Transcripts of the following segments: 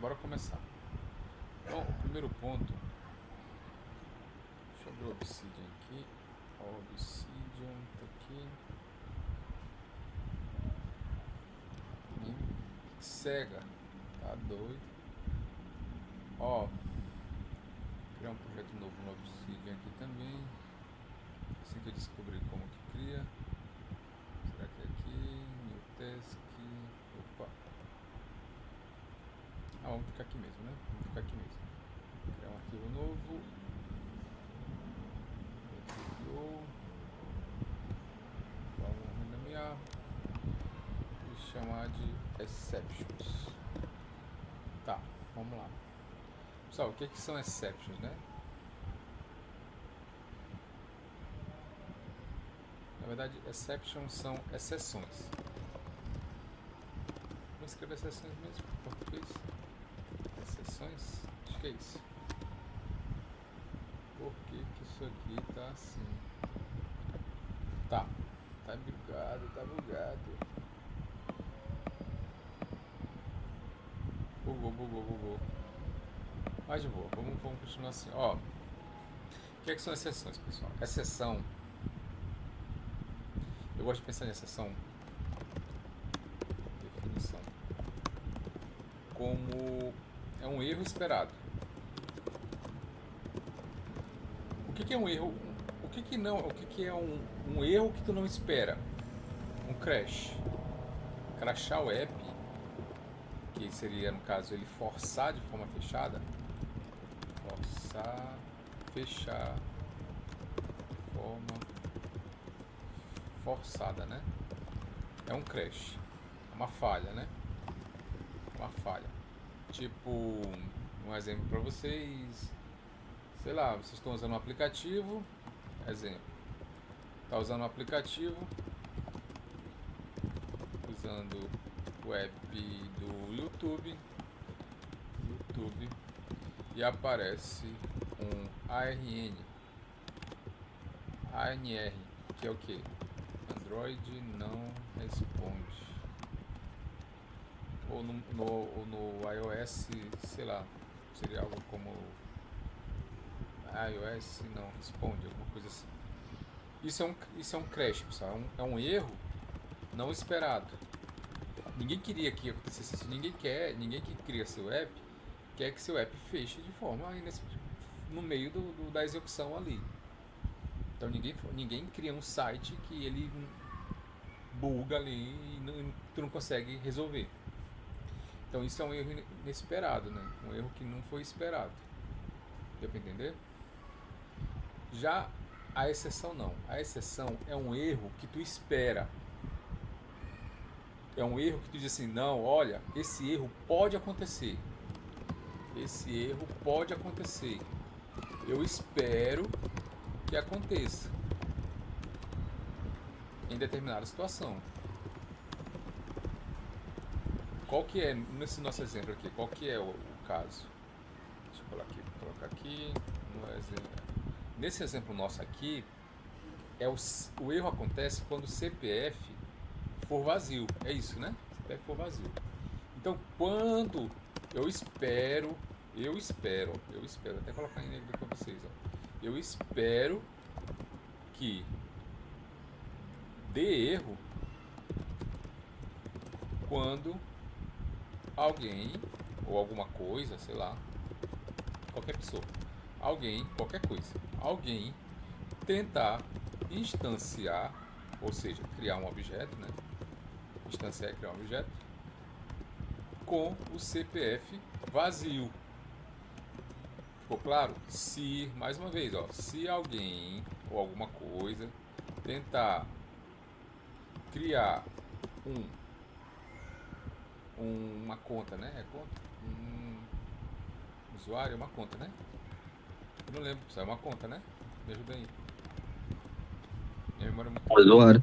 Bora começar. Então, o primeiro ponto, deixa eu abrir o Obsidian aqui. Obsidian tá aqui. Me cega, tá doido. Ó, criar um projeto novo no Obsidian aqui também. Assim que eu descobrir como que cria. Será que é aqui? New Task. Opa. Vamos ficar aqui mesmo, né? Vamos ficar aqui mesmo. Criar um arquivo novo. Criou. Vamos renomear e chamar de exceptions. Tá, vamos lá. Pessoal, o que são exceptions, né? Na verdade, exceptions são exceções. Vamos escrever exceções mesmo em português. Exceções, acho que é isso. Por que isso aqui tá assim? Tá bugado, tá bugado. Bugou. Mas de boa, vamos continuar assim. Ó, o que são exceções, pessoal? Exceção, eu gosto de pensar em exceção, definição, como é um erro esperado. O que é um erro? O que não? O que é um erro que tu não espera? Um crash. Crashar o app, que seria, no caso, ele forçar de forma fechada. Forçar, fechar de forma forçada, né? É um crash. É uma falha, né? Uma falha. Tipo, um exemplo para vocês. Sei lá, vocês estão usando um aplicativo. Exemplo. Tá usando um aplicativo. Usando o app do YouTube. E aparece um ARN. ANR, que é o que? Android não responde. Ou no iOS, sei lá, seria algo como iOS não responde, alguma coisa assim. Isso é um crash, pessoal. É um erro não esperado. Ninguém queria que acontecesse isso. Ninguém que cria seu app quer que seu app feche de forma no meio da execução ali. Então ninguém cria um site que ele buga ali e tu não consegue resolver. Então isso é um erro inesperado, né? Um erro que não foi esperado. Deu para entender? Já a exceção não. A exceção é um erro que tu espera. É um erro que tu diz assim, não, olha, esse erro pode acontecer. Esse erro pode acontecer. Eu espero que aconteça em determinada situação. Qual que é, nesse nosso exemplo aqui, qual que é o caso? Deixa eu colocar aqui no exemplo. Nesse exemplo nosso aqui, o erro acontece quando o CPF for vazio. É isso, né? CPF for vazio. Então, quando eu espero, até colocar em negro para vocês, ó. Eu espero que dê erro quando alguém ou alguma coisa, sei lá, qualquer pessoa, qualquer coisa, alguém tentar instanciar, ou seja, criar um objeto, né? Instanciar e criar um objeto com o CPF vazio. Ficou claro? Se, mais uma vez, ó, se alguém ou alguma coisa tentar criar uma conta, né? É conta? Usuário é uma conta, né? Eu não lembro, é uma conta, né? Me ajuda aí. Minha memória é muito ruim. Usuário,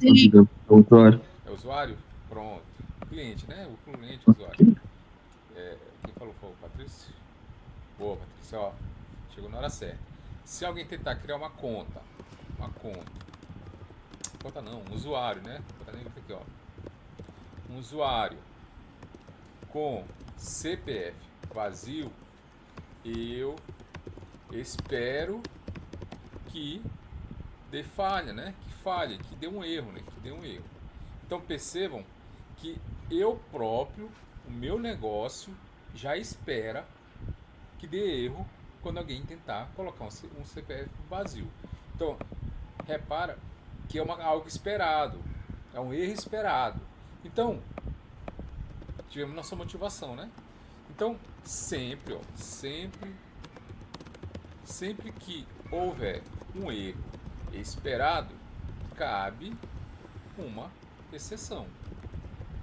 é usuário. É usuário? Pronto. Cliente, né? O cliente, usuário. Quem falou foi o Patrício? Boa, Patrícia, ó. Chegou na hora certa. Se alguém tentar criar uma conta não, um usuário, né? Vou botar nele aqui, ó. Um usuário com CPF vazio, eu espero que dê falha, né? Que falhe, que dê um erro, né? Que dê um erro. Então percebam que eu próprio, o meu negócio, já espera que dê erro quando alguém tentar colocar um CPF vazio. Então, repara que é algo esperado, é um erro esperado. Então, tivemos nossa motivação, né? Então, sempre, ó, sempre que houver um erro esperado, cabe uma exceção.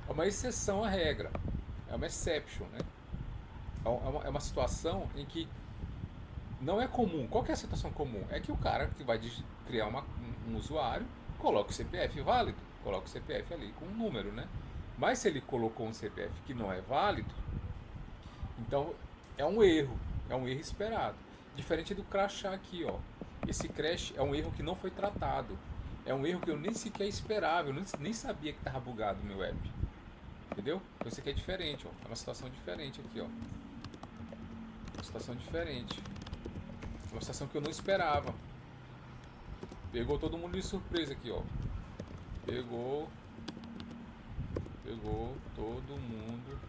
É uma exceção à regra, é uma exception, né? É uma situação em que não é comum. Qual que é a situação comum? É que o cara que vai criar um usuário coloca o CPF válido, coloca o CPF ali com um número, né? Mas se ele colocou um CPF que não é válido, então é um erro esperado. Diferente do crachá aqui, ó. Esse crash é um erro que não foi tratado. É um erro que eu nem sequer esperava, eu nem sabia que estava bugado o meu app. Entendeu? Então isso aqui é diferente, ó. É uma situação diferente aqui, ó. Uma situação diferente. Uma situação que eu não esperava. Pegou todo mundo de surpresa aqui, ó. Pegou todo mundo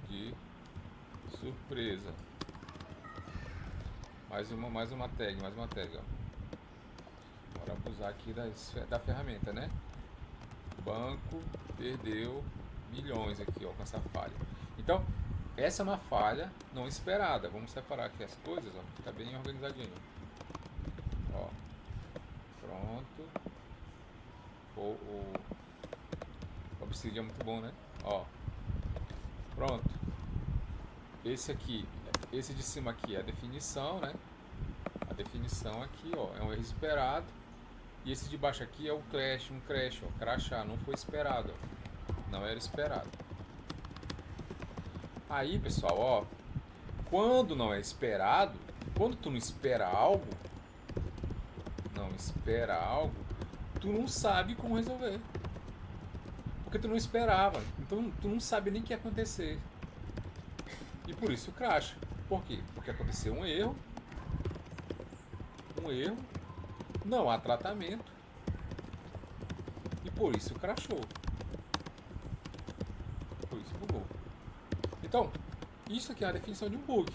de surpresa. Mais uma tag, ó. Bora abusar aqui da ferramenta, né? O banco perdeu milhões aqui, ó, com essa falha. Então, essa é uma falha não esperada. Vamos separar aqui as coisas, ó, fica bem organizadinho. Ó, pronto. O Obsidian é muito bom, né? Ó, pronto. Esse de cima aqui é a definição, né? A definição aqui, ó, é um erro esperado. E esse de baixo aqui é o um crash, ó, crachá, não foi esperado, ó. Não era esperado. Aí, pessoal, ó, quando não é esperado, quando tu não espera algo, tu não sabe como resolver. Porque tu não esperava, então tu não sabe nem o que ia acontecer. E por isso cracha. Por quê? Porque aconteceu um erro, não há tratamento, e por isso crashou. Por isso bugou. Então, isso aqui é a definição de um bug.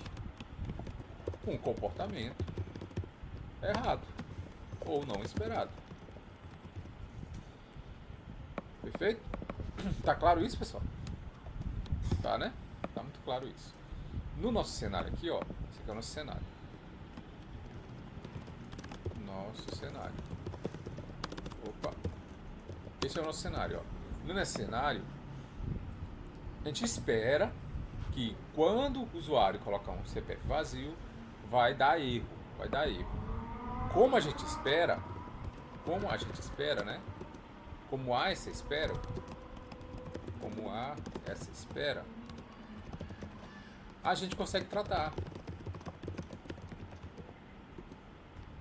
Um comportamento errado ou não esperado. Perfeito? Tá claro isso, pessoal? Tá, né? Tá muito claro isso. No nosso cenário aqui, ó, esse aqui é o nosso cenário. Opa. Esse é o nosso cenário, ó. No nosso cenário, a gente espera que quando o usuário colocar um CPF vazio, vai dar erro. Como a gente espera, né? Como há essa espera, a gente consegue tratar.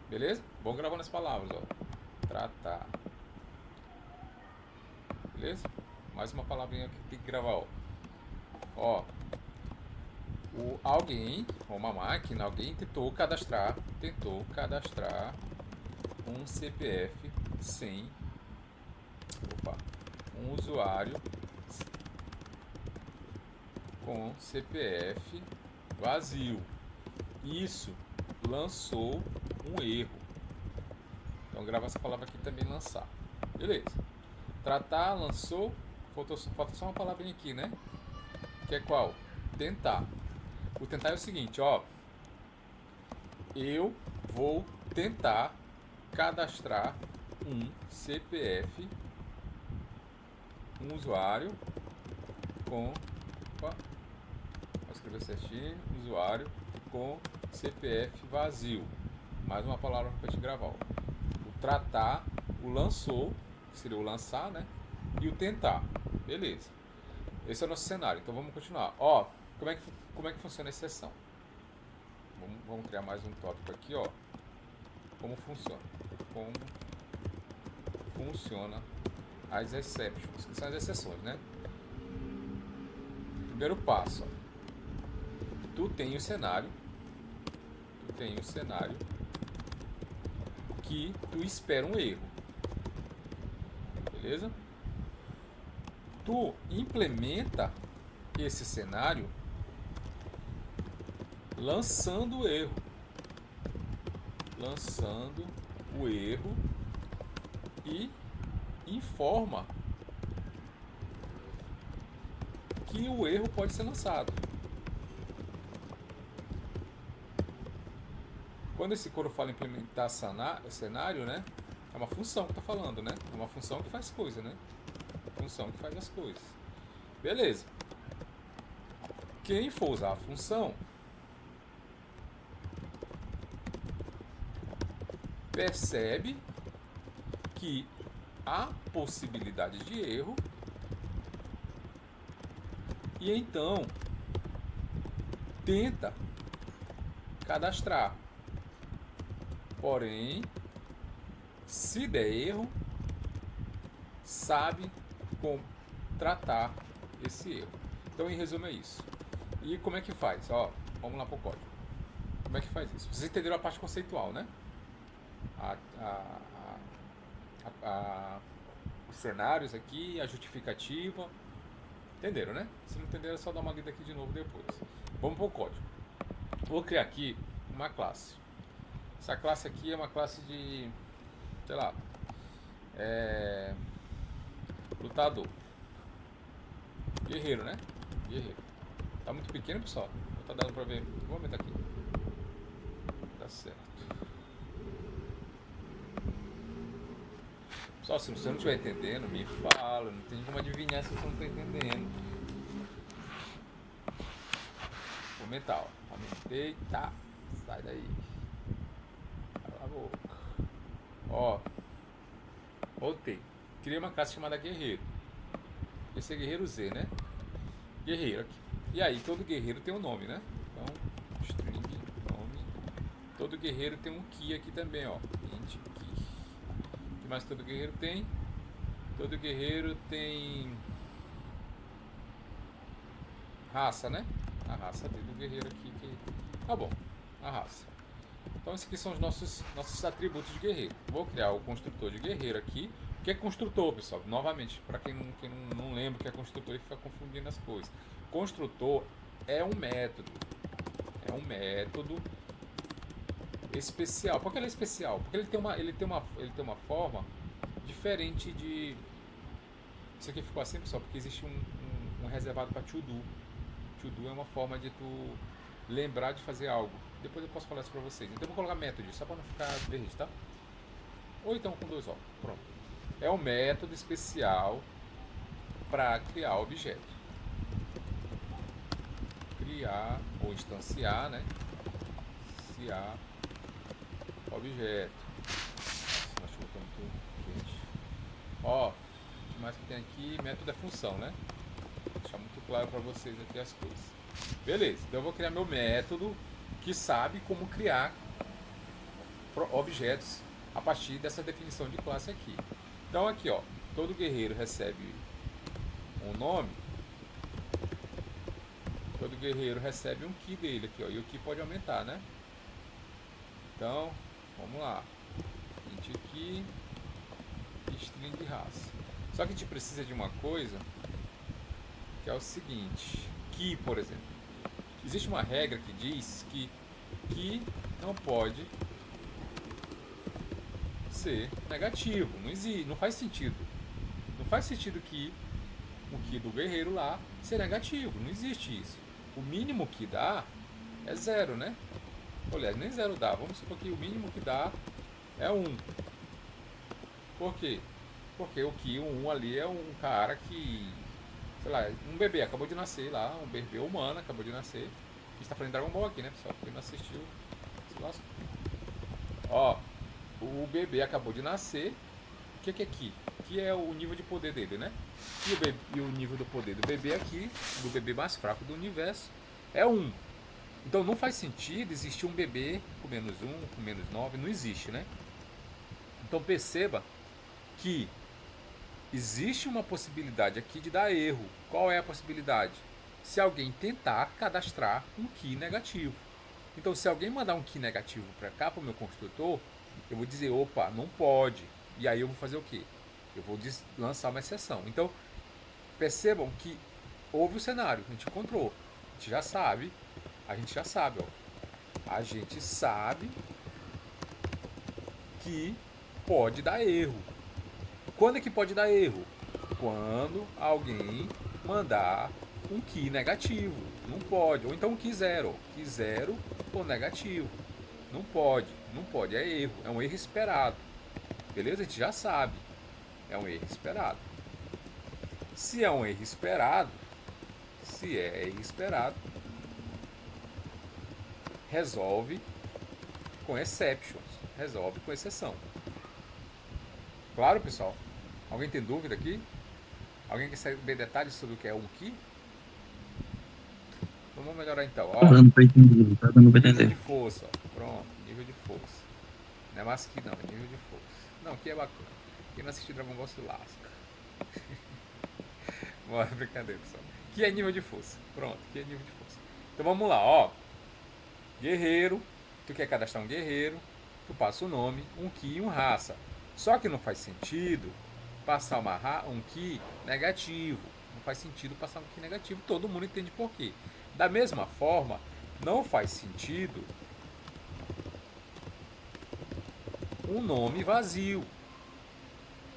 Beleza? Vou gravando as palavras, ó. Tratar. Beleza? Mais uma palavrinha que tem que gravar, ó. Alguém, ou uma máquina, alguém tentou cadastrar um CPF sem um usuário com CPF vazio. Isso lançou um erro. Então grava essa palavra aqui também, lançar. Beleza. Tratar, lançou. Falta só uma palavrinha aqui, né? Que é qual? Tentar. O tentar é o seguinte, ó. Eu vou tentar cadastrar um CPF, um usuário com... Vou escrever certinho. Usuário com CPF vazio. Mais uma palavra para te gravar, ó. O tratar, o lançou, que seria o lançar, né? E o tentar. Beleza. Esse é o nosso cenário. Então vamos continuar. Ó, como é que funciona a exceção? Vamos criar mais um tópico aqui, ó. Como funciona as exceptions, que são as exceções, né? Primeiro passo, ó. Tu tem o cenário que tu espera um erro, beleza? Tu implementa esse cenário lançando o erro e informa que o erro pode ser lançado. Quando eu falo implementar cenário, né? É uma função que tá falando, né? É uma função que faz coisa, né? Função que faz as coisas. Beleza. Quem for usar a função percebe que há possibilidade de erro e então tenta cadastrar. Porém, se der erro, sabe como tratar esse erro. Então, em resumo, é isso. E como é que faz? Ó, vamos lá para o código. Como é que faz isso? Vocês entenderam a parte conceitual, né? Os cenários aqui, a justificativa. Entenderam, né? Se não entenderam, é só dar uma lida aqui de novo depois. Vamos para o código. Vou criar aqui uma classe. Essa classe aqui é uma classe de, sei lá, lutador. Guerreiro, né? Guerreiro. Tá muito pequeno, pessoal? Não tá dando pra ver. Vou aumentar aqui. Tá certo. Pessoal, se você não estiver entendendo, me fala. Não tem como adivinhar se você não tá entendendo. Vou aumentar, ó. Aumentei, tá. Sai daí. Cala a boca. Ó. Voltei. Criei uma classe chamada guerreiro. Esse é guerreiro Z, né? Guerreiro aqui. E aí, todo guerreiro tem um nome, né? Então, string, nome. Todo guerreiro tem um key aqui também, ó. Int key. O que mais todo guerreiro tem? Todo guerreiro tem raça, né? A raça do guerreiro aqui. Tá bom, a raça. Então, esses aqui são os nossos atributos de guerreiro. Vou criar o construtor de guerreiro aqui. O que é construtor, pessoal? Novamente, para quem não lembra o que é construtor e fica confundindo as coisas. Construtor é um método. É um método especial. Por que ele é especial? Porque ele tem uma forma diferente de... Isso aqui ficou assim, pessoal, porque existe um reservado para to do. To do é uma forma de tu lembrar de fazer algo. Depois eu posso falar isso para vocês. Então eu vou colocar método, só para não ficar verde, tá? Ou então com 2 O. Pronto. É um método especial para criar objeto. Criar ou instanciar, né? Instanciar objeto. Nossa, chuva tá muito quente. Ó, o que mais que tem aqui? Método é função, né? Vou deixar muito claro para vocês aqui as coisas. Beleza, então eu vou criar meu método que sabe como criar objetos a partir dessa definição de classe aqui. Então aqui, ó, todo guerreiro recebe um nome. Todo guerreiro recebe um key dele aqui, ó, e o key pode aumentar, né? Então, vamos lá. Int key, string raça. Só que a gente precisa de uma coisa que é o seguinte, key, por exemplo. Existe uma regra que diz que key não pode ser negativo, não existe, não faz sentido. Não faz sentido que o key do guerreiro lá ser negativo, não existe isso. O mínimo que dá é 0, né? Aliás, nem 0 dá, vamos supor que o mínimo que dá é 1. Por quê? Porque o key, o 1 ali é um cara que, sei lá, um bebê acabou de nascer lá, um bebê humano acabou de nascer. A gente tá falando de Dragon Ball aqui, né, pessoal? Quem não assistiu, se lasca. Ó, o bebê acabou de nascer. O que é Ki? Ki é o nível de poder dele, né? E o nível do poder do bebê aqui, do bebê mais fraco do universo, é 1. Então não faz sentido existir um bebê com menos 1, com menos 9, não existe, né? Então perceba que existe uma possibilidade aqui de dar erro. Qual é a possibilidade? se alguém tentar cadastrar um key negativo. Então, se alguém mandar um key negativo para cá, para o meu construtor, eu vou dizer, opa, não pode. E aí eu vou fazer o quê? Eu vou lançar uma exceção. Então, percebam que houve o cenário, a gente encontrou. A gente já sabe, ó. A gente sabe que pode dar erro. Quando é que pode dar erro? Quando alguém mandar um key negativo. Não pode. Ou então um key zero. Key zero ou negativo. Não pode. Não pode. É erro. É um erro esperado. Beleza? A gente já sabe. É um erro esperado. Se é um erro esperado, resolve com exceptions. Resolve com exceção. Claro, pessoal? Alguém tem dúvida aqui? Alguém quer saber detalhes sobre o que é um key? Vamos melhorar então. Tá Ó, dando pra entender, tá dando pra nível de entender. força. Ó. Pronto, nível de força. Não é mais que não, é nível de força. Não, que é bacana. Quem não assistiu Dragon Ball se lasca. Bora, brincadeira, pessoal. Que é nível de força. Pronto, que é nível de força. Então vamos lá, ó. Guerreiro. Tu quer cadastrar um guerreiro. Tu passa o nome, um ki e um raça. Só que não faz sentido passar um ki negativo. Não faz sentido passar um ki negativo. Todo mundo entende por quê. Da mesma forma, não faz sentido um nome vazio.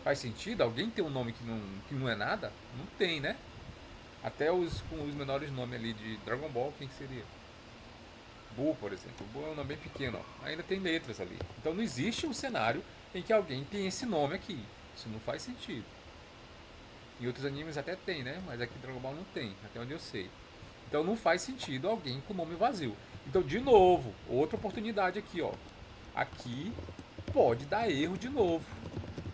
Faz sentido? Alguém tem um nome que não é nada? Não tem, né? Até com os menores nomes ali de Dragon Ball, quem que seria? Buu, por exemplo. Buu é um nome bem pequeno, ó. Ainda tem letras ali. Então não existe um cenário em que alguém tem esse nome aqui. Isso não faz sentido. Em outros animes até tem, né? Mas aqui em Dragon Ball não tem, até onde eu sei. Então não faz sentido alguém com nome vazio. Então, de novo, outra oportunidade aqui, ó. Aqui pode dar erro de novo.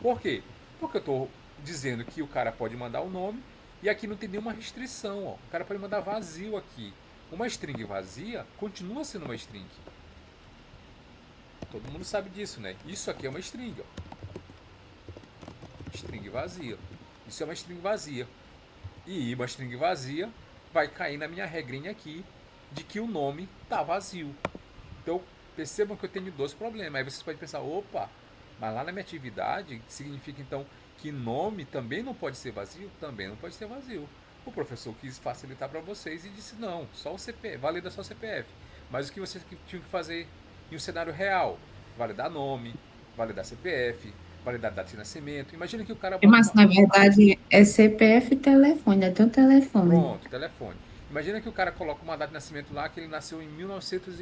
Por quê? Porque eu estou dizendo que o cara pode mandar o nome e aqui não tem nenhuma restrição. Ó. O cara pode mandar vazio aqui. Uma string vazia continua sendo uma string. Todo mundo sabe disso, né? Isso aqui é uma string. Ó. String vazia. Isso é uma string vazia. E uma string vazia vai cair na minha regrinha aqui de que o nome tá vazio. Então, percebam que eu tenho dois problemas. Aí vocês podem pensar, opa, mas lá na minha atividade significa então que nome também não pode ser vazio? Também não pode ser vazio. O professor quis facilitar para vocês e disse, não, só o CPF, valida só o CPF. Mas o que vocês tinham que fazer em um cenário real? Validar nome, validar CPF, validar data de nascimento. Imagina que o cara bota Mas, uma... na verdade, é CPF e telefone, é teu telefone. Pronto, telefone. Imagina que o cara coloca uma data de nascimento lá que ele nasceu em 1900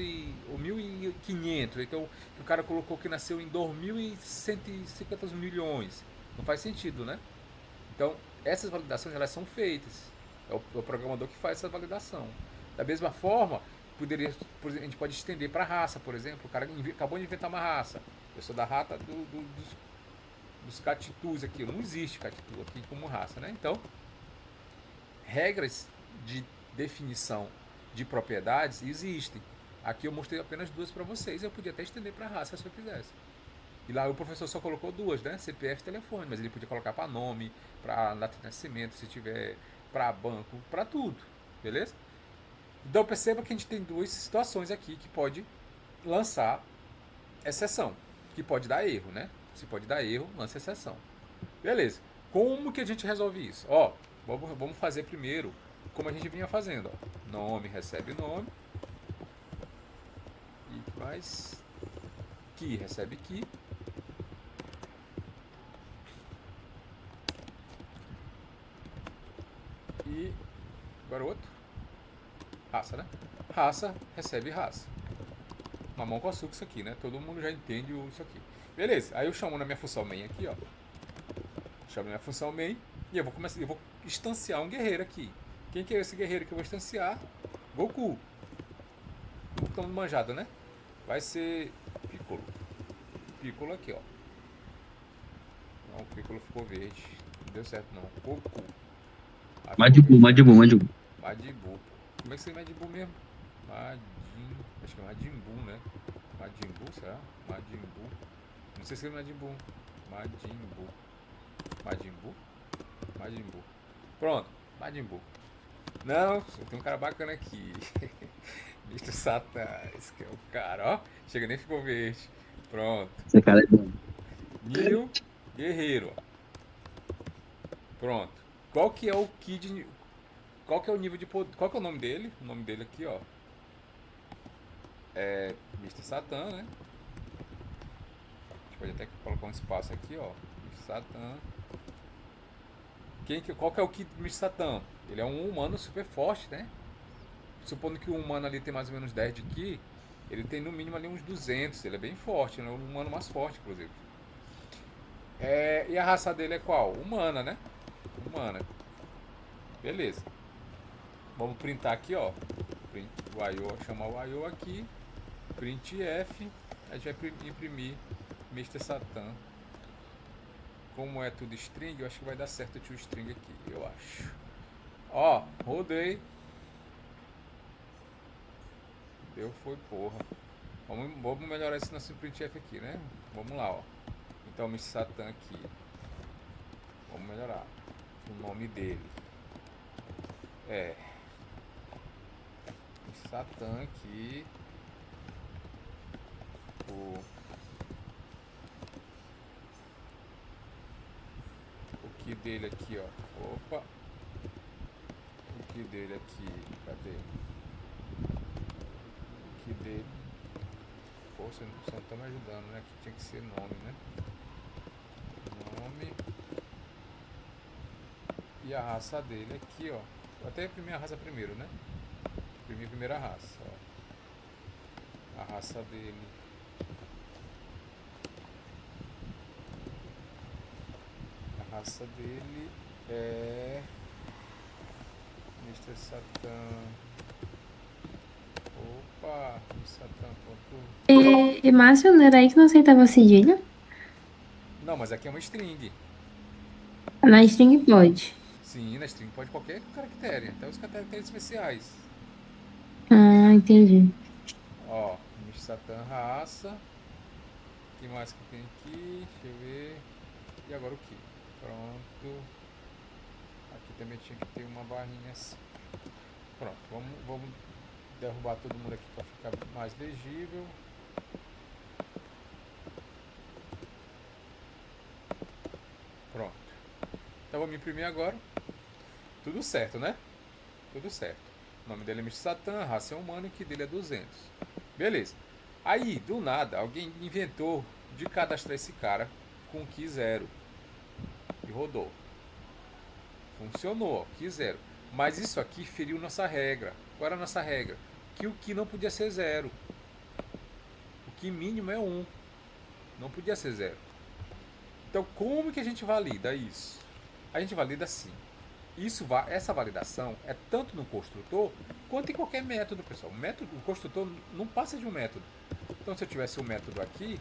ou 1500. Então, o cara colocou que nasceu em 2150 milhões. Não faz sentido, né? Então, essas validações elas são feitas. É o programador que faz essa validação. Da mesma forma, a gente pode estender para a raça, por exemplo. O cara acabou de inventar uma raça. Eu sou da rata dos catitus aqui. Não existe catitu aqui como raça, né? Então, regras de definição de propriedades existem. Aqui eu mostrei apenas duas para vocês. Eu podia até estender para a raça se eu quisesse. E lá o professor só colocou duas, né? CPF e telefone, mas ele podia colocar para nome, para data de nascimento, se tiver para banco, para tudo, beleza? Então perceba que a gente tem duas situações aqui que pode lançar exceção, que pode dar erro, né? Se pode dar erro, lança exceção. Beleza. Como que a gente resolve isso? Ó, vamos fazer primeiro como a gente vinha fazendo. Ó. Nome recebe nome. E mais key recebe key. E agora outro. Raça, né? Raça recebe raça. Mamão com açúcar isso aqui, né? Todo mundo já entende isso aqui. Beleza. Aí eu chamo na minha função main aqui, ó. Chamo na minha função main e eu vou instanciar um guerreiro aqui. Quem que é esse guerreiro que eu vou instanciar? Goku. Estamos manjado, né? Vai ser Piccolo. Piccolo aqui, ó. Não, o Piccolo ficou verde. Não deu certo não. Goku. Madibu, Madibu, Madibu. Madibu. Como é que você é Madibu mesmo? Acho que é Madimbu, né? Madimbu, será? Madimbu. Não sei se é Madimbu. Madimbu. Pronto, Madimbu. Não, tem um cara bacana aqui. Mr. Satan, esse que é o cara, ó. Chega nem ficou verde. Pronto. Esse cara é bom. Nil Guerreiro, ó. Pronto. Qual que é o Kid. Qual que é o nível de poder. Qual que é o nome dele? O nome dele aqui, ó. É Mr. Satan, né? A gente pode até colocar um espaço aqui, ó. Mr. Satan. Qual que é o Kid do Mr. Satan? Ele é um humano super forte, né? Supondo que o humano ali tem mais ou menos 10 de Ki, ele tem no mínimo ali uns 200. Ele é bem forte, ele é o humano mais forte, inclusive. E a raça dele é qual? Humana, né? Humana. Beleza. Vamos printar aqui, ó. Print o IO, chamar o IO aqui. Print F. A gente vai imprimir Mr. Satan. Como é tudo string, eu acho que vai dar certo o tio string aqui, eu acho. Ó, rodei. Deu, foi porra. Vamos melhorar esse nosso printf aqui, né? Vamos lá, ó. Então, Mr. Satan aqui. Vamos melhorar. O nome dele é Mr. Satan aqui. O que dele aqui, ó. Opa. O que dele aqui. Cadê? O que dele. Pô, você não tá me ajudando, né? Aqui tinha que ser nome, né? Nome. E a raça dele aqui, ó. Vou até imprimir a raça primeiro, né? Imprimir a primeira raça, ó. A raça dele. A raça dele é Mr. Satan. Opa, Mr. Satan. Márcio, não era aí que não aceitava cedilha? Não, mas aqui é uma string. Na string pode. Sim, na string pode qualquer caractere, até os caracteres especiais. Ah, entendi. Ó, Mr. Satan raça. O que mais que tem aqui? Deixa eu ver. E agora o que? Pronto. Aqui também tinha que ter uma barrinha assim. Pronto, vamos derrubar todo mundo aqui para ficar mais legível. Pronto. Então vamos imprimir agora. Tudo certo, né? Tudo certo. O nome dele é Mr. Satan, raça é humana e o que dele é 200. Beleza. Aí, do nada, alguém inventou de cadastrar esse cara com Ki 0. E rodou. Funcionou, Ki 0. Mas isso aqui feriu nossa regra. Qual era a nossa regra? Que o Ki não podia ser 0. O Ki mínimo é 1. Não podia ser 0. Então, como que a gente valida isso? A gente valida assim. Essa validação é tanto no construtor quanto em qualquer método, pessoal. O construtor não passa de um método. Então, se eu tivesse um método aqui,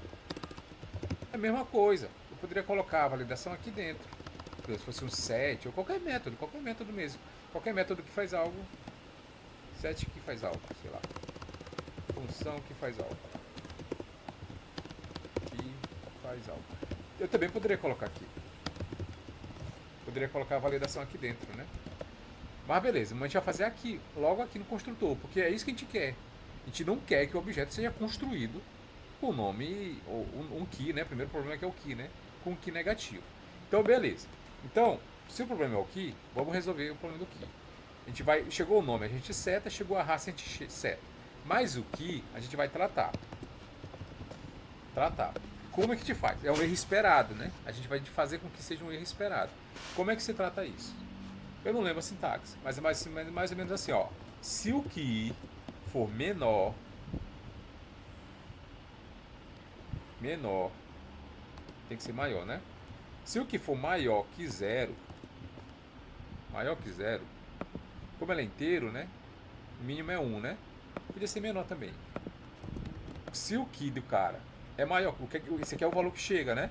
é a mesma coisa. Eu poderia colocar a validação aqui dentro. Se fosse um set ou qualquer método mesmo. Qualquer método que faz algo. Set que faz algo, sei lá. Função que faz algo. Que faz algo. Eu também poderia colocar aqui. Poderia colocar a validação aqui dentro, né? Mas beleza, mas a gente vai fazer aqui, logo aqui no construtor, porque é isso que a gente quer. A gente não quer que o objeto seja construído com o nome, ou um key, né? O primeiro problema é que é o key, né? Com um key negativo. Então, beleza. Então, se o problema é o key, vamos resolver o problema do key. A gente vai, chegou o nome, a gente seta, chegou a raça, a gente seta. Mas o key, a gente vai tratar. Como é que a gente faz? É um erro esperado, né? A gente vai fazer com que seja um erro esperado. Como é que se trata isso? Eu não lembro a sintaxe, mas é mais ou menos assim, ó. Se o key for menor, tem que ser maior, né? Se o key for maior que 0, como ele é inteiro, né? O mínimo é 1, né? Podia ser menor também. Se o key do cara é maior, esse aqui é o valor que chega, né?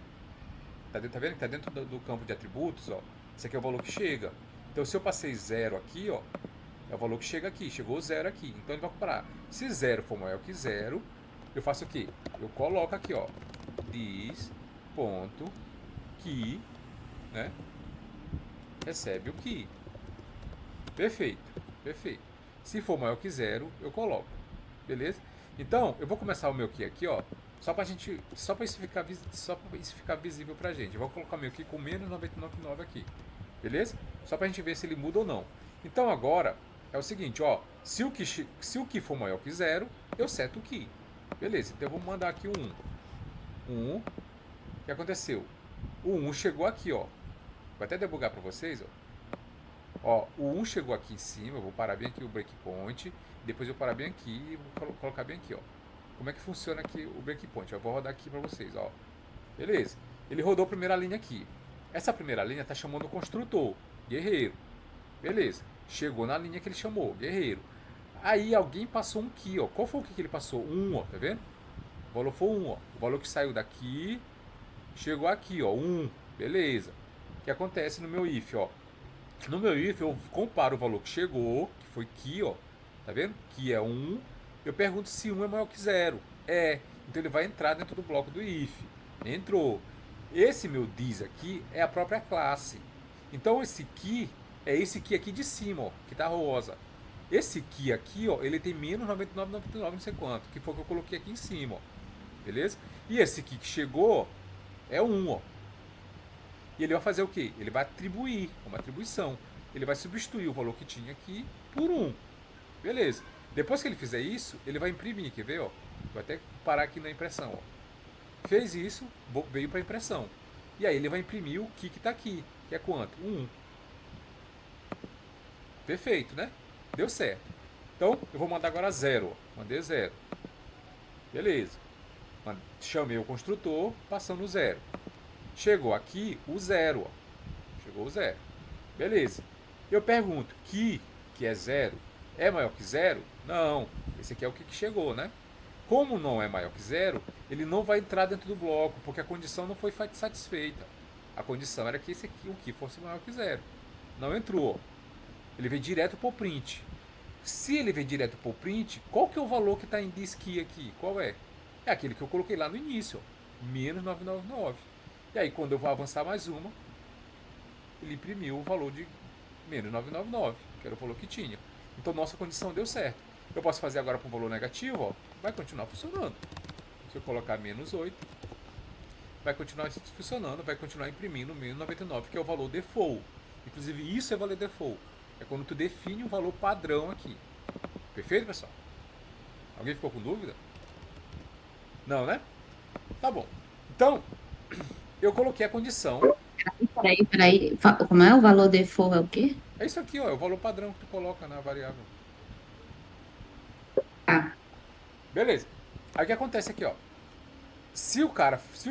Tá vendo que tá dentro do campo de atributos, ó. Esse aqui é o valor que chega. Então, se eu passei 0 aqui, ó, é o valor que chega aqui. Chegou 0 aqui. Então, ele vai comparar. Se 0 for maior que 0, eu faço o quê? Eu coloco aqui, ó. This ponto key, né? Recebe o key. Perfeito. Perfeito. Se for maior que zero, eu coloco. Beleza? Então, eu vou começar o meu key aqui, ó. Só para isso ficar visível pra gente. Eu vou colocar o meu key com menos 99,9 aqui. Beleza? Só pra gente ver se ele muda ou não. Então agora é o seguinte, ó. Se o key for maior que zero, eu seto o key. Beleza? Então eu vou mandar aqui um 1. O que aconteceu? O 1 chegou aqui, ó. Vou até debugar para vocês, ó. Ó, o 1 chegou aqui em cima, eu vou parar bem aqui o breakpoint, depois eu vou parar bem aqui e vou colocar bem aqui, ó. Como é que funciona aqui o breakpoint? Eu vou rodar aqui para vocês, ó. Beleza. Ele rodou a primeira linha aqui. Essa primeira linha tá chamando o construtor, guerreiro. Beleza. Chegou na linha que ele chamou, guerreiro. Aí alguém passou um key, ó. Qual foi o key que ele passou? 1, ó, tá vendo? O valor foi 1, ó. O valor que saiu daqui chegou aqui, ó, 1. Beleza. O que acontece no meu if, ó? No meu if eu comparo o valor que chegou, que foi key, ó. Tá vendo? Que é 1. Eu pergunto se 1 é maior que 0. É. Então ele vai entrar dentro do bloco do if. Entrou. Esse meu this aqui é a própria classe. Então esse key é esse key aqui de cima, ó, que tá rosa. Esse key aqui, ó, ele tem menos 99,99 não sei quanto, que foi o que eu coloquei aqui em cima, ó. Beleza? E esse key que chegou é 1, ó. E ele vai fazer o quê? Ele vai atribuir, uma atribuição. Ele vai substituir o valor que tinha aqui por 1. Beleza. Depois que ele fizer isso, ele vai imprimir, quer ver, ó? Vou até parar aqui na impressão, ó. Fez isso, veio para impressão. E aí ele vai imprimir o que está aqui, que é quanto? 1. Perfeito, né? Deu certo. Então, eu vou mandar agora 0. Mandei 0. Beleza. Chamei o construtor, passando o 0. Chegou aqui o 0. Chegou o 0. Beleza. Eu pergunto, que é 0, é maior que 0? Não. Esse aqui é o que chegou, né? Como não é maior que 0, ele não vai entrar dentro do bloco, porque a condição não foi satisfeita. A condição era que esse aqui, o que fosse maior que 0. Não entrou. Ele veio direto para o print. Se ele veio direto para o print, qual que é o valor que está em this key aqui? Qual é? É aquele que eu coloquei lá no início, ó, menos 999. E aí quando eu vou avançar mais uma, ele imprimiu o valor de menos 999, que era o valor que tinha. Então nossa condição deu certo. Eu posso fazer agora com o valor negativo, ó, vai continuar funcionando. Se eu colocar menos 8, vai continuar funcionando, vai continuar imprimindo menos 99, que é o valor default. Inclusive isso é valor default. É quando tu define um valor padrão aqui. Perfeito, pessoal? Alguém ficou com dúvida? Não, né? Tá bom. Então, eu coloquei a condição. Peraí. Como é o valor default? É o quê? É isso aqui, ó. É o valor padrão que tu coloca na variável. Ah, Beleza. Aí o que acontece aqui, ó. Se o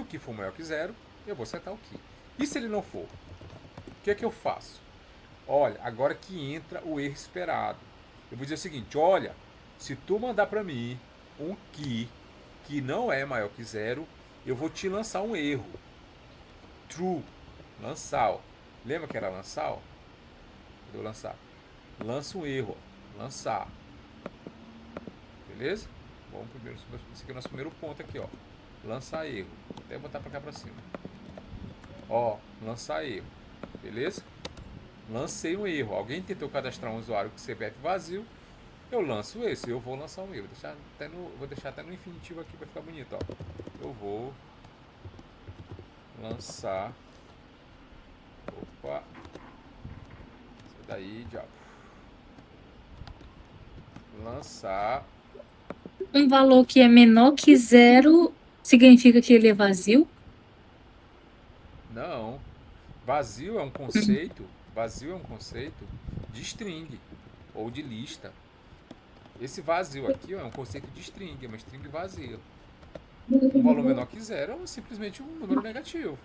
key for maior que 0, eu vou setar o key. E se ele não for? O que é que eu faço? Olha, agora que entra o erro esperado. Eu vou dizer o seguinte, olha, se tu mandar para mim um key que não é maior que 0, eu vou te lançar um erro. True. Lançar, ó. Lembra que era lançar, ó? Cadê o lançar? Lança um erro, ó. Lançar. Beleza? Vamos primeiro, esse aqui é o nosso primeiro ponto aqui, ó. Lançar erro. Vou até botar para cá para cima. Ó, lançar erro. Beleza? Lancei um erro. Alguém tentou cadastrar um usuário com CPF vazio. Eu lanço esse. Eu vou lançar um erro. Vou deixar até no infinitivo aqui para ficar bonito, ó. Eu vou lançar. Opa. Sai daí, diabo. Lançar. Um valor que é menor que 0 significa que ele é vazio? Não. Vazio é um conceito. Vazio é um conceito de string ou de lista. Esse vazio aqui, ó, é um conceito de string, é uma string vazia. Um valor menor que 0 é simplesmente um número negativo.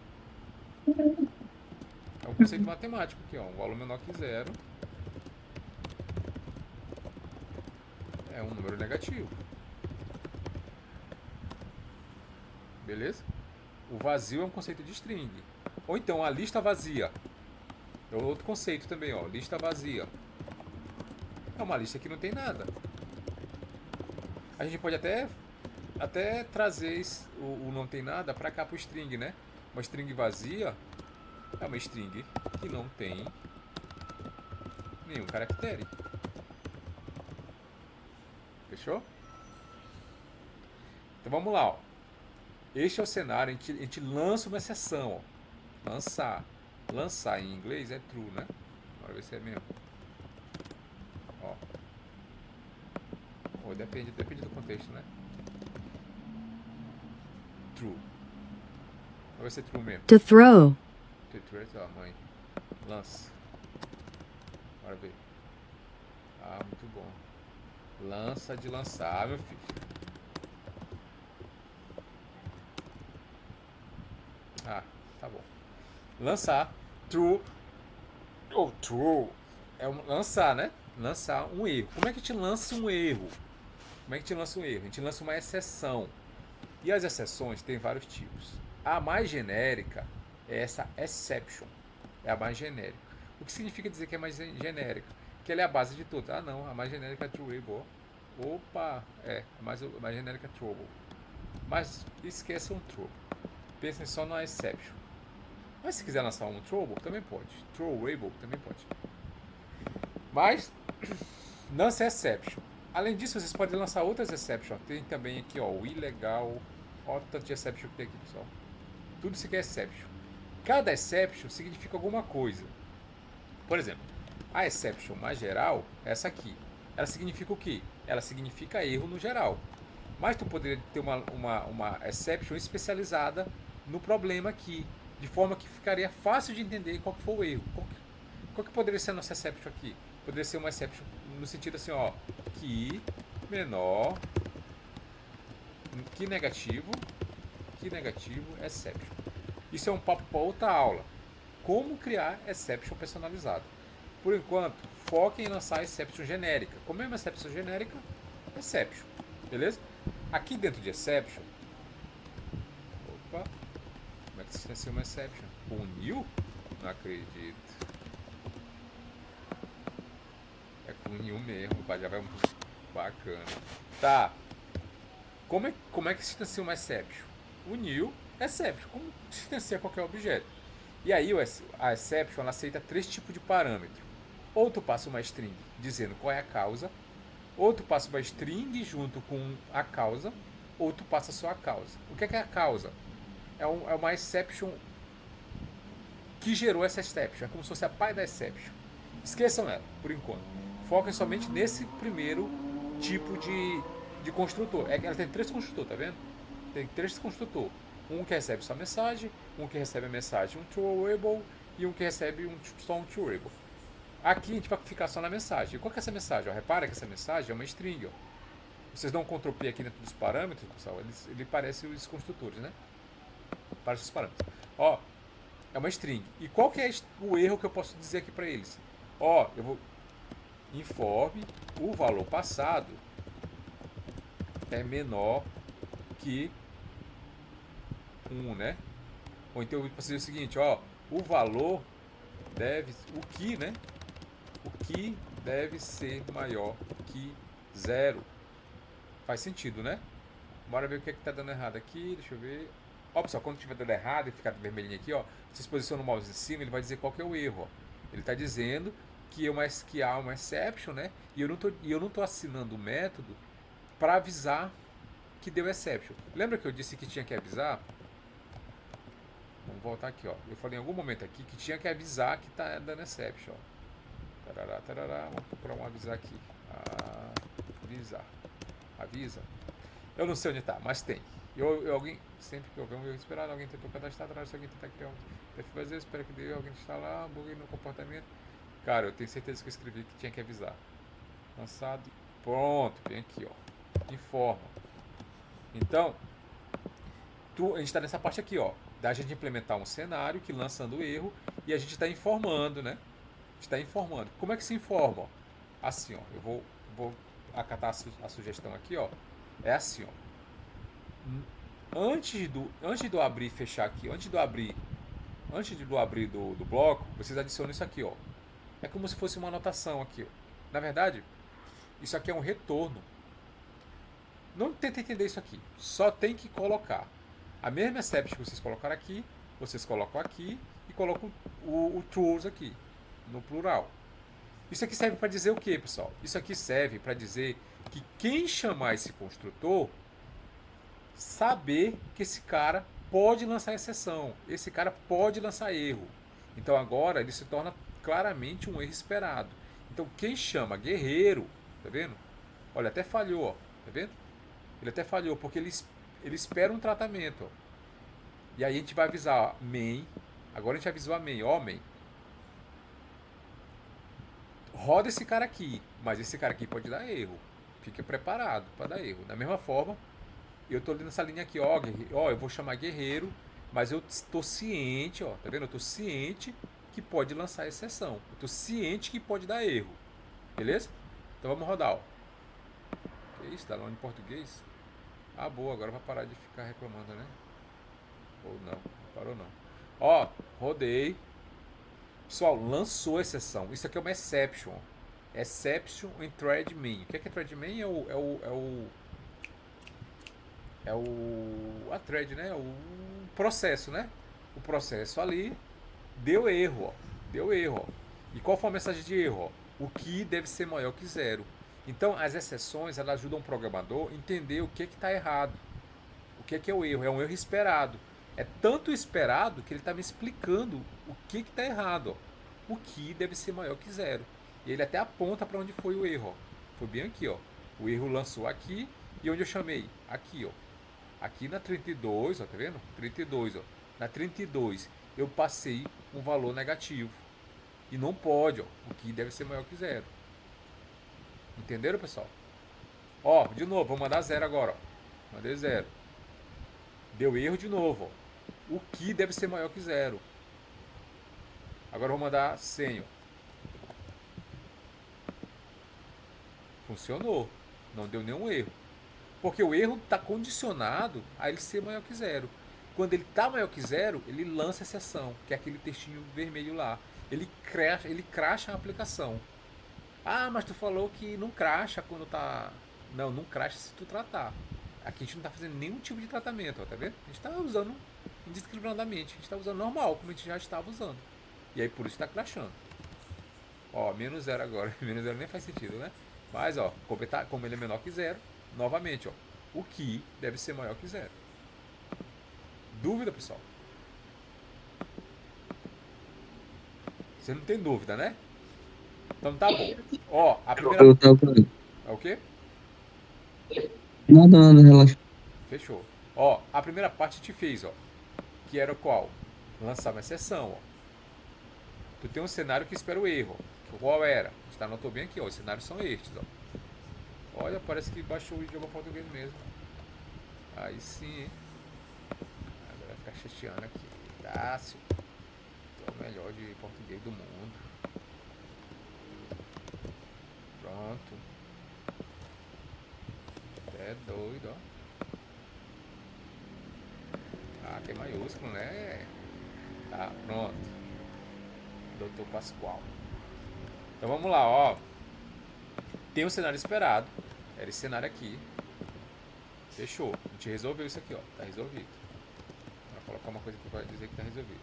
É um conceito matemático aqui, ó. Um valor menor que 0 é um número negativo. Beleza? O vazio é um conceito de string. Ou então a lista vazia. É outro conceito também, ó. Lista vazia. É uma lista que não tem nada. A gente pode até trazer o não tem nada para cá pro string, né? Uma string vazia é uma string que não tem nenhum caractere. Fechou? Então vamos lá, ó. Este é o cenário, a gente lança uma exceção, ó. Lançar. Lançar em inglês é true, né? Bora ver se é mesmo. Ó. Ou depende do contexto, né? True. Vai ser true mesmo. To throw. True, ó, mãe. Lança. Bora ver. Ah, muito bom. Lança de lançar, meu filho. Ah, tá bom. Lançar. True. Ou true. É lançar, né? Lançar um erro. Como é que a gente lança um erro? Como é que a gente lança um erro? A gente lança uma exceção. E as exceções têm vários tipos. A mais genérica é essa exception. É a mais genérica. O que significa dizer que é mais genérica? Que ela é a base de tudo. Ah, não. A mais genérica é trouble. Opa! A mais genérica é trouble. Mas esqueçam trouble. Pensem só na exception. Mas se quiser lançar um trouble, também pode. Throwable também pode. Mas, lance exception. Além disso, vocês podem lançar outras exceptions. Tem também aqui, ó, o ilegal. Olha o tanto de exception que tem aqui, pessoal. Tudo isso aqui é exception. Cada exception significa alguma coisa. Por exemplo, a exception mais geral é essa aqui. Ela significa o quê? Ela significa erro no geral. Mas tu poderia ter uma exception especializada no problema aqui, de forma que ficaria fácil de entender qual que foi o erro. Qual que poderia ser a nossa exception aqui? Poderia ser uma exception no sentido assim, ó, que menor, que negativo, exception. Isso é um papo para outra aula. Como criar exception personalizado. Por enquanto, foquem em lançar exception genérica. Como é uma exception genérica? Exception. Beleza? Aqui dentro de exception. Opa. Como é que se estaciona uma exception? Com new? Não acredito. É com new mesmo. Já vai bacana. Tá. Como é que se instancia uma exception? O new exception. Como se instancia qualquer objeto. E aí a exception ela aceita 3 tipos de parâmetro. Ou tu passa uma string dizendo qual é a causa, ou tu passa uma string junto com a causa, ou tu passa só a causa. O que é a causa? É uma exception que gerou essa exception. É como se fosse a pai da exception. Esqueçam ela, por enquanto. Foquem somente nesse primeiro tipo de construtor. Ela tem 3 construtores, tá vendo? Tem 3 construtores. Um que recebe só mensagem, um que recebe a mensagem um throwable e um que recebe só um throwable. Aqui a gente vai ficar só na mensagem. E qual que é essa mensagem? Ó, repara que essa mensagem é uma string. Ó. Vocês dão um Ctrl P aqui dentro dos parâmetros, pessoal, ele parece os construtores, né? Parece os parâmetros. Ó, é uma string. E qual que é o erro que eu posso dizer aqui para eles? Ó, eu vou informe o valor passado é menor que 1, né? Ou então eu vou fazer o seguinte, ó, o valor deve, o que, né? O que deve ser maior que 0. Faz sentido, né? Bora ver o que está dando errado aqui, deixa eu ver. Ó, pessoal, quando estiver dando errado e ficar vermelhinho aqui, ó, vocês posicionam o mouse em cima, ele vai dizer qual que é o erro, ó. Ele está dizendo que há uma exception, né? E eu não tô assinando o método para avisar que deu exception. Lembra que eu disse que tinha que avisar? Vamos voltar aqui, ó. Eu falei em algum momento aqui que tinha que avisar que tá dando exception, ó. Tarará, tarará. Vamos procurar um avisar aqui. Avisar. Avisa. Eu não sei onde tá, mas tem. Alguém, sempre que houver um erro esperado, alguém tentou cadastrar, se alguém tentar criar um perfil vazio, espera que dê, alguém está lá, buguei no comportamento. Cara, eu tenho certeza que eu escrevi que tinha que avisar. Lançado. Pronto, vem aqui, ó. Informa. Então, a gente está nessa parte aqui, ó. Da gente implementar um cenário que lançando o erro e a gente está informando, né? A gente está informando. Como é que se informa? Ó? Assim, ó. Eu vou acatar a sugestão aqui, ó. É assim, ó. Antes do abrir e fechar aqui, antes do abrir do bloco, vocês adicionam isso aqui, ó. É como se fosse uma anotação aqui, ó. Na verdade, isso aqui é um retorno. Não tenta entender isso aqui. Só tem que colocar a mesma exception que vocês colocaram aqui, vocês colocam aqui e colocam o trues aqui, no plural. Isso aqui serve para dizer o que, pessoal? Isso aqui serve para dizer que quem chamar esse construtor saber que esse cara pode lançar exceção, esse cara pode lançar erro. Então agora ele se torna claramente um erro esperado. Então quem chama guerreiro, tá vendo? Olha, até falhou, ó, tá vendo? Ele até falhou porque ele espera um tratamento, ó. E aí a gente vai avisar, ó, main. Agora a gente avisou a main, ó, main. Roda esse cara aqui, mas esse cara aqui pode dar erro. Fique preparado para dar erro. Da mesma forma, eu tô nessa linha aqui, ó, ó, eu vou chamar guerreiro, mas eu estou ciente, ó, tá vendo? Eu tô ciente que pode lançar exceção. Eu tô ciente que pode dar erro. Beleza? Então vamos rodar, ó. Que isso? Tá lá em português? Ah, boa, agora vai parar de ficar reclamando, né? Ou não, não parou não. Ó, rodei. Pessoal, lançou exceção. Isso aqui é uma exception. Exception em thread main. O que é thread main? A thread, né? O processo, né? O processo ali deu erro, ó. Deu erro, ó. E qual foi a mensagem de erro, ó? O que deve ser maior que zero. Então, as exceções, elas ajudam o programador a entender o que está errado. O que é o erro? É um erro esperado. É tanto esperado que ele está me explicando o que está errado, ó. O que deve ser maior que zero. E ele até aponta para onde foi o erro, ó. Foi bem aqui, ó. O erro lançou aqui e onde eu chamei? Aqui, ó. Aqui na 32, ó, tá vendo? 32, ó. Na 32 eu passei um valor negativo. E não pode, ó. O que deve ser maior que zero. Entenderam, pessoal? Ó, de novo, vou mandar zero agora, ó. Mandei zero. Deu erro de novo, ó. O que deve ser maior que zero. Agora eu vou mandar 100, ó. Funcionou. Não deu nenhum erro. Porque o erro está condicionado a ele ser maior que zero. Quando ele está maior que zero, ele lança exceção, que é aquele textinho vermelho lá. Ele cracha a aplicação. Ah, mas tu falou que não cracha quando tá... Não, não cracha se tu tratar. Aqui a gente não está fazendo nenhum tipo de tratamento, ó, tá vendo? A gente está usando indiscriminadamente. A gente está usando normal, como a gente já estava usando. E aí por isso está crashando. Ó, menos zero agora. Menos zero nem faz sentido, né? Mas, ó, como ele é menor que zero, novamente, ó, o que deve ser maior que zero. Dúvida, pessoal? Você não tem dúvida, né? Então tá bom. Ó, a primeira... Eu tava. É o quê? Nada, nada, relaxa. Fechou. Ó, a primeira parte te fez, ó. Que era qual? Lançar uma exceção, ó. Tu tem um cenário que espera o erro. Qual era? Está anotou bem aqui, ó. Os cenários são estes, ó. Olha, parece que baixou o idioma português mesmo. Aí sim, hein? Agora vai ficar chateando aqui. Dácio. Tu é o melhor de português do mundo. Pronto. É doido, ó. Ah, tem maiúsculo, né? Tá, pronto. Doutor Pascoal. Então vamos lá, ó. Tem um cenário esperado. Era esse cenário aqui. Fechou. A gente resolveu isso aqui, ó. Tá resolvido. Vou colocar uma coisa aqui para dizer que tá resolvido.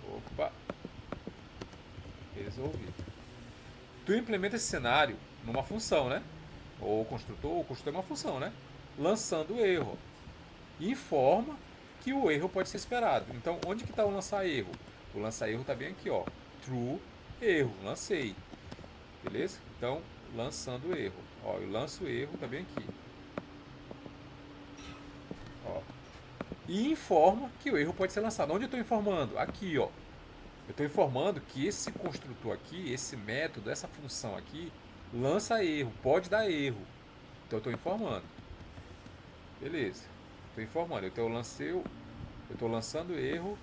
Opa. Resolvido. Tu implementa esse cenário numa função, né? Ou o construtor é uma função, né? Lançando o erro. E informa que o erro pode ser esperado. Então, onde que está o lançar erro? O lançar erro está bem aqui, ó. True, erro, lancei. Beleza? Então, lançando o erro. Ó, eu lanço o erro, tá bem aqui. Ó. E informa que o erro pode ser lançado. Onde eu estou informando? Aqui, ó. Eu estou informando que esse construtor aqui, esse método, essa função aqui, lança erro, pode dar erro. Então eu estou informando. Beleza. Estou informando. Eu estou lançando erro.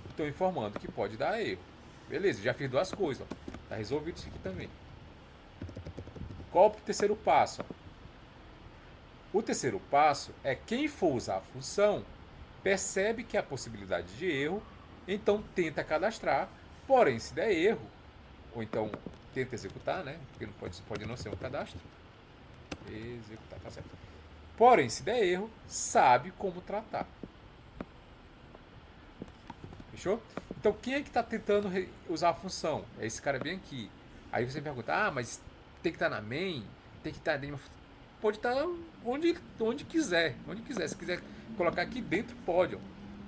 Estou informando que pode dar erro. Beleza, já fiz duas coisas. Está resolvido isso aqui também. Qual o terceiro passo? O terceiro passo é quem for usar a função percebe que há possibilidade de erro, então tenta cadastrar, porém se der erro, ou então tenta executar, né? Porque não pode não ser um cadastro. Executar, tá certo. Porém, se der erro, sabe como tratar. Fechou? Então, quem é que está tentando usar a função? É esse cara bem aqui. Aí você me pergunta, mas tem que estar na main, tem que estar dentro, pode estar onde quiser, se quiser colocar aqui dentro, pode. Ó.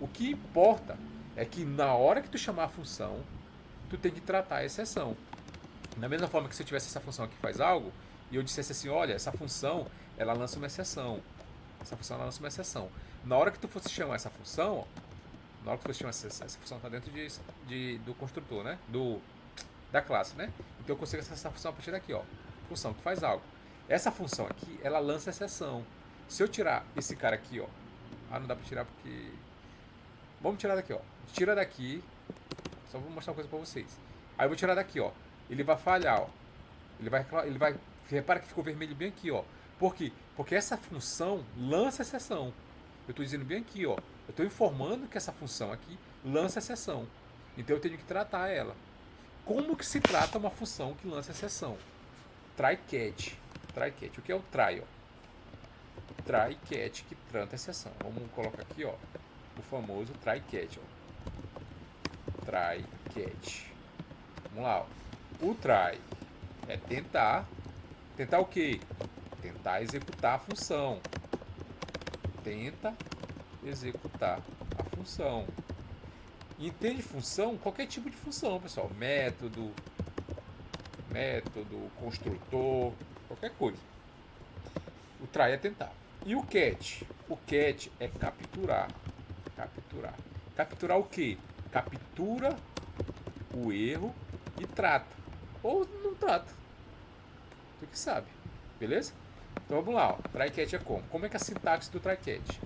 O que importa é que na hora que tu chamar a função, tu tem que tratar a exceção. Da mesma forma que se eu tivesse essa função aqui que faz algo, e eu dissesse assim, olha, essa função, ela lança uma exceção. Essa função, ela lança uma exceção. Na hora que tu fosse chamar essa função, ó, na hora que tu fosse chamar essa função está dentro do construtor, né? Da classe, né? Então eu consigo acessar essa função a partir daqui, ó. Função que faz algo. Essa função aqui, ela lança exceção. Se eu tirar esse cara aqui, ó. Ah, não dá pra tirar porque... Vamos tirar daqui, ó. Tira daqui. Só vou mostrar uma coisa pra vocês. Aí eu vou tirar daqui, ó. Ele vai falhar, ó. Ele vai... Repara que ficou vermelho bem aqui, ó. Por quê? Porque essa função lança exceção. Eu estou dizendo bem aqui, ó. Eu estou informando que essa função aqui lança exceção. Então eu tenho que tratar ela. Como que se trata uma função que lança exceção? Try catch. Try catch. O que é o try, ó? Try catch que trata exceção. Vamos colocar aqui, ó. O famoso try catch, ó. Try catch. Vamos lá, ó. O try é tentar. Tentar o quê? Tentar executar a função. Tenta executar a função. Entende função? Qualquer tipo de função, pessoal. Método, construtor, qualquer coisa. O try é tentar. E o catch? O catch é capturar. Capturar. Capturar o quê? Captura o erro e trata. Ou não trata. Tu que sabe. Beleza? Então vamos lá. Ó. Try catch é como? Como é que é a sintaxe do try catch?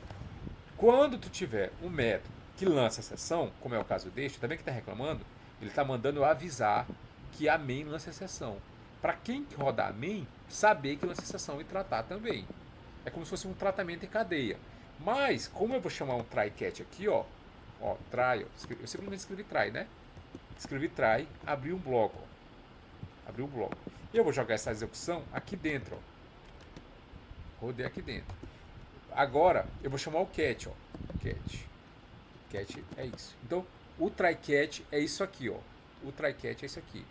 Quando tu tiver um método que lança exceção, como é o caso deste, também que está reclamando, ele está mandando eu avisar que a main lança exceção. Para quem rodar a main, saber que lança exceção e tratar também. É como se fosse um tratamento em cadeia. Mas, como eu vou chamar um try catch aqui, ó, try, eu simplesmente escrevi try, né? Escrevi try, abri um bloco, ó. Abri um bloco. E eu vou jogar essa execução aqui dentro, ó. Rodei aqui dentro. Agora, eu vou chamar o catch, ó. Catch. Catch é isso. Então, o try catch é isso aqui, ó. O try catch é isso aqui.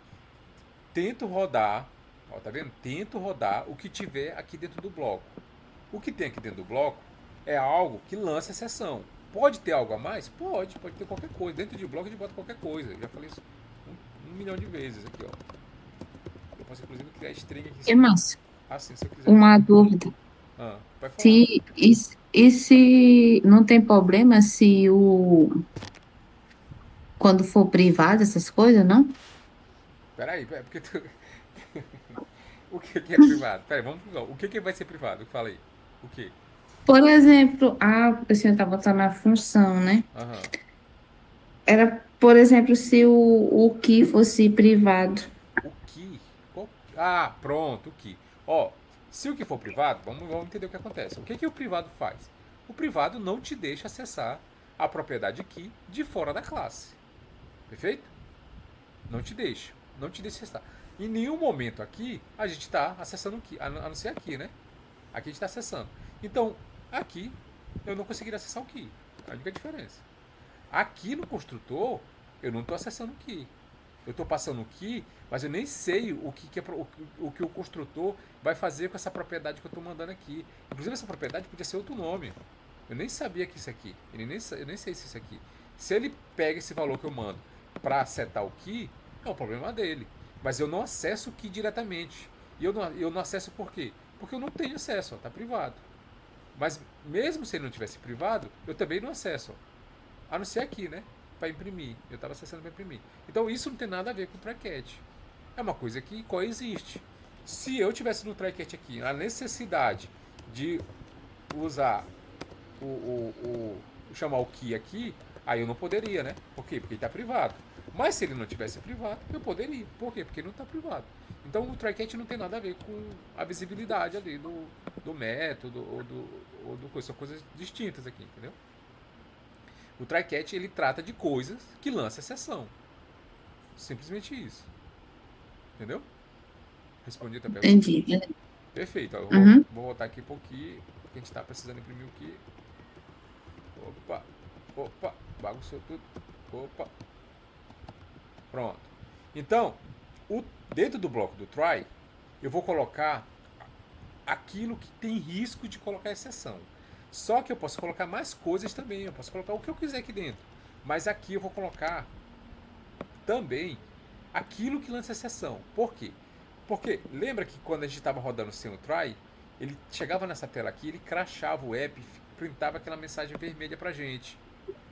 Tento rodar, ó, tá vendo? Tento rodar o que tiver aqui dentro do bloco. O que tem aqui dentro do bloco é algo que lança exceção. Pode ter algo a mais? Pode ter qualquer coisa. Dentro de bloco a gente bota qualquer coisa. Eu já falei isso um milhão de vezes aqui, ó. Eu posso inclusive criar string aqui. E, Márcio, Assim, se eu quiser. uma dúvida. Vai falar. Se não tem problema se quando for privado, essas coisas, não? Peraí, porque tu... O que é privado? Peraí, vamos pro o que vai ser privado? Fala aí. O que? Por exemplo, a senhora está botando a função, né? Aham. Era, por exemplo, se o que fosse privado. O que? Ah, pronto, o que? Ó, se o que for privado, vamos entender o que acontece. O que o privado faz? O privado não te deixa acessar a propriedade key de fora da classe. Perfeito? Não te deixa. Não te deixa acessar. Em nenhum momento aqui a gente está acessando o key, a não ser aqui, né? Aqui a gente está acessando. Então, aqui eu não conseguiria acessar o key. É a única diferença. Aqui no construtor, eu não estou acessando o key. Eu estou passando o key, mas eu nem sei o que o construtor vai fazer com essa propriedade que eu estou mandando aqui. Inclusive, essa propriedade podia ser outro nome. Eu nem sabia que isso aqui. Eu nem sei se isso aqui. Se ele pega esse valor que eu mando para setar o key, é um problema dele. Mas eu não acesso o key diretamente. E eu não acesso por quê? Porque eu não tenho acesso, está privado. Mas mesmo se ele não tivesse privado, eu também não acesso. A não ser aqui, né? Para imprimir. Eu estava acessando para imprimir. Então isso não tem nada a ver com o try catch. É uma coisa que coexiste. Se eu tivesse no try catch aqui a necessidade de usar chamar o key aqui, aí eu não poderia, né? Por quê? Porque ele está privado. Mas se ele não tivesse privado, eu poderia. Por quê? Porque ele não está privado. Então o try catch não tem nada a ver com a visibilidade ali do método ou do coisa. São coisas distintas aqui, entendeu? O try catch ele trata de coisas que lançam exceção. Simplesmente isso. Entendeu? Respondi a tua pergunta? Entendi. Perfeito. Ó, Uhum. vou voltar aqui um pouquinho, porque a gente está precisando imprimir o que. Opa, bagunçou tudo. Opa. Pronto. Então, dentro do bloco do try, eu vou colocar aquilo que tem risco de colocar exceção. Só que eu posso colocar mais coisas também, eu posso colocar o que eu quiser aqui dentro. Mas aqui eu vou colocar também aquilo que lança exceção. Por quê? Porque lembra que quando a gente estava rodando sem o try, ele chegava nessa tela aqui, ele crashava o app, printava aquela mensagem vermelha pra gente.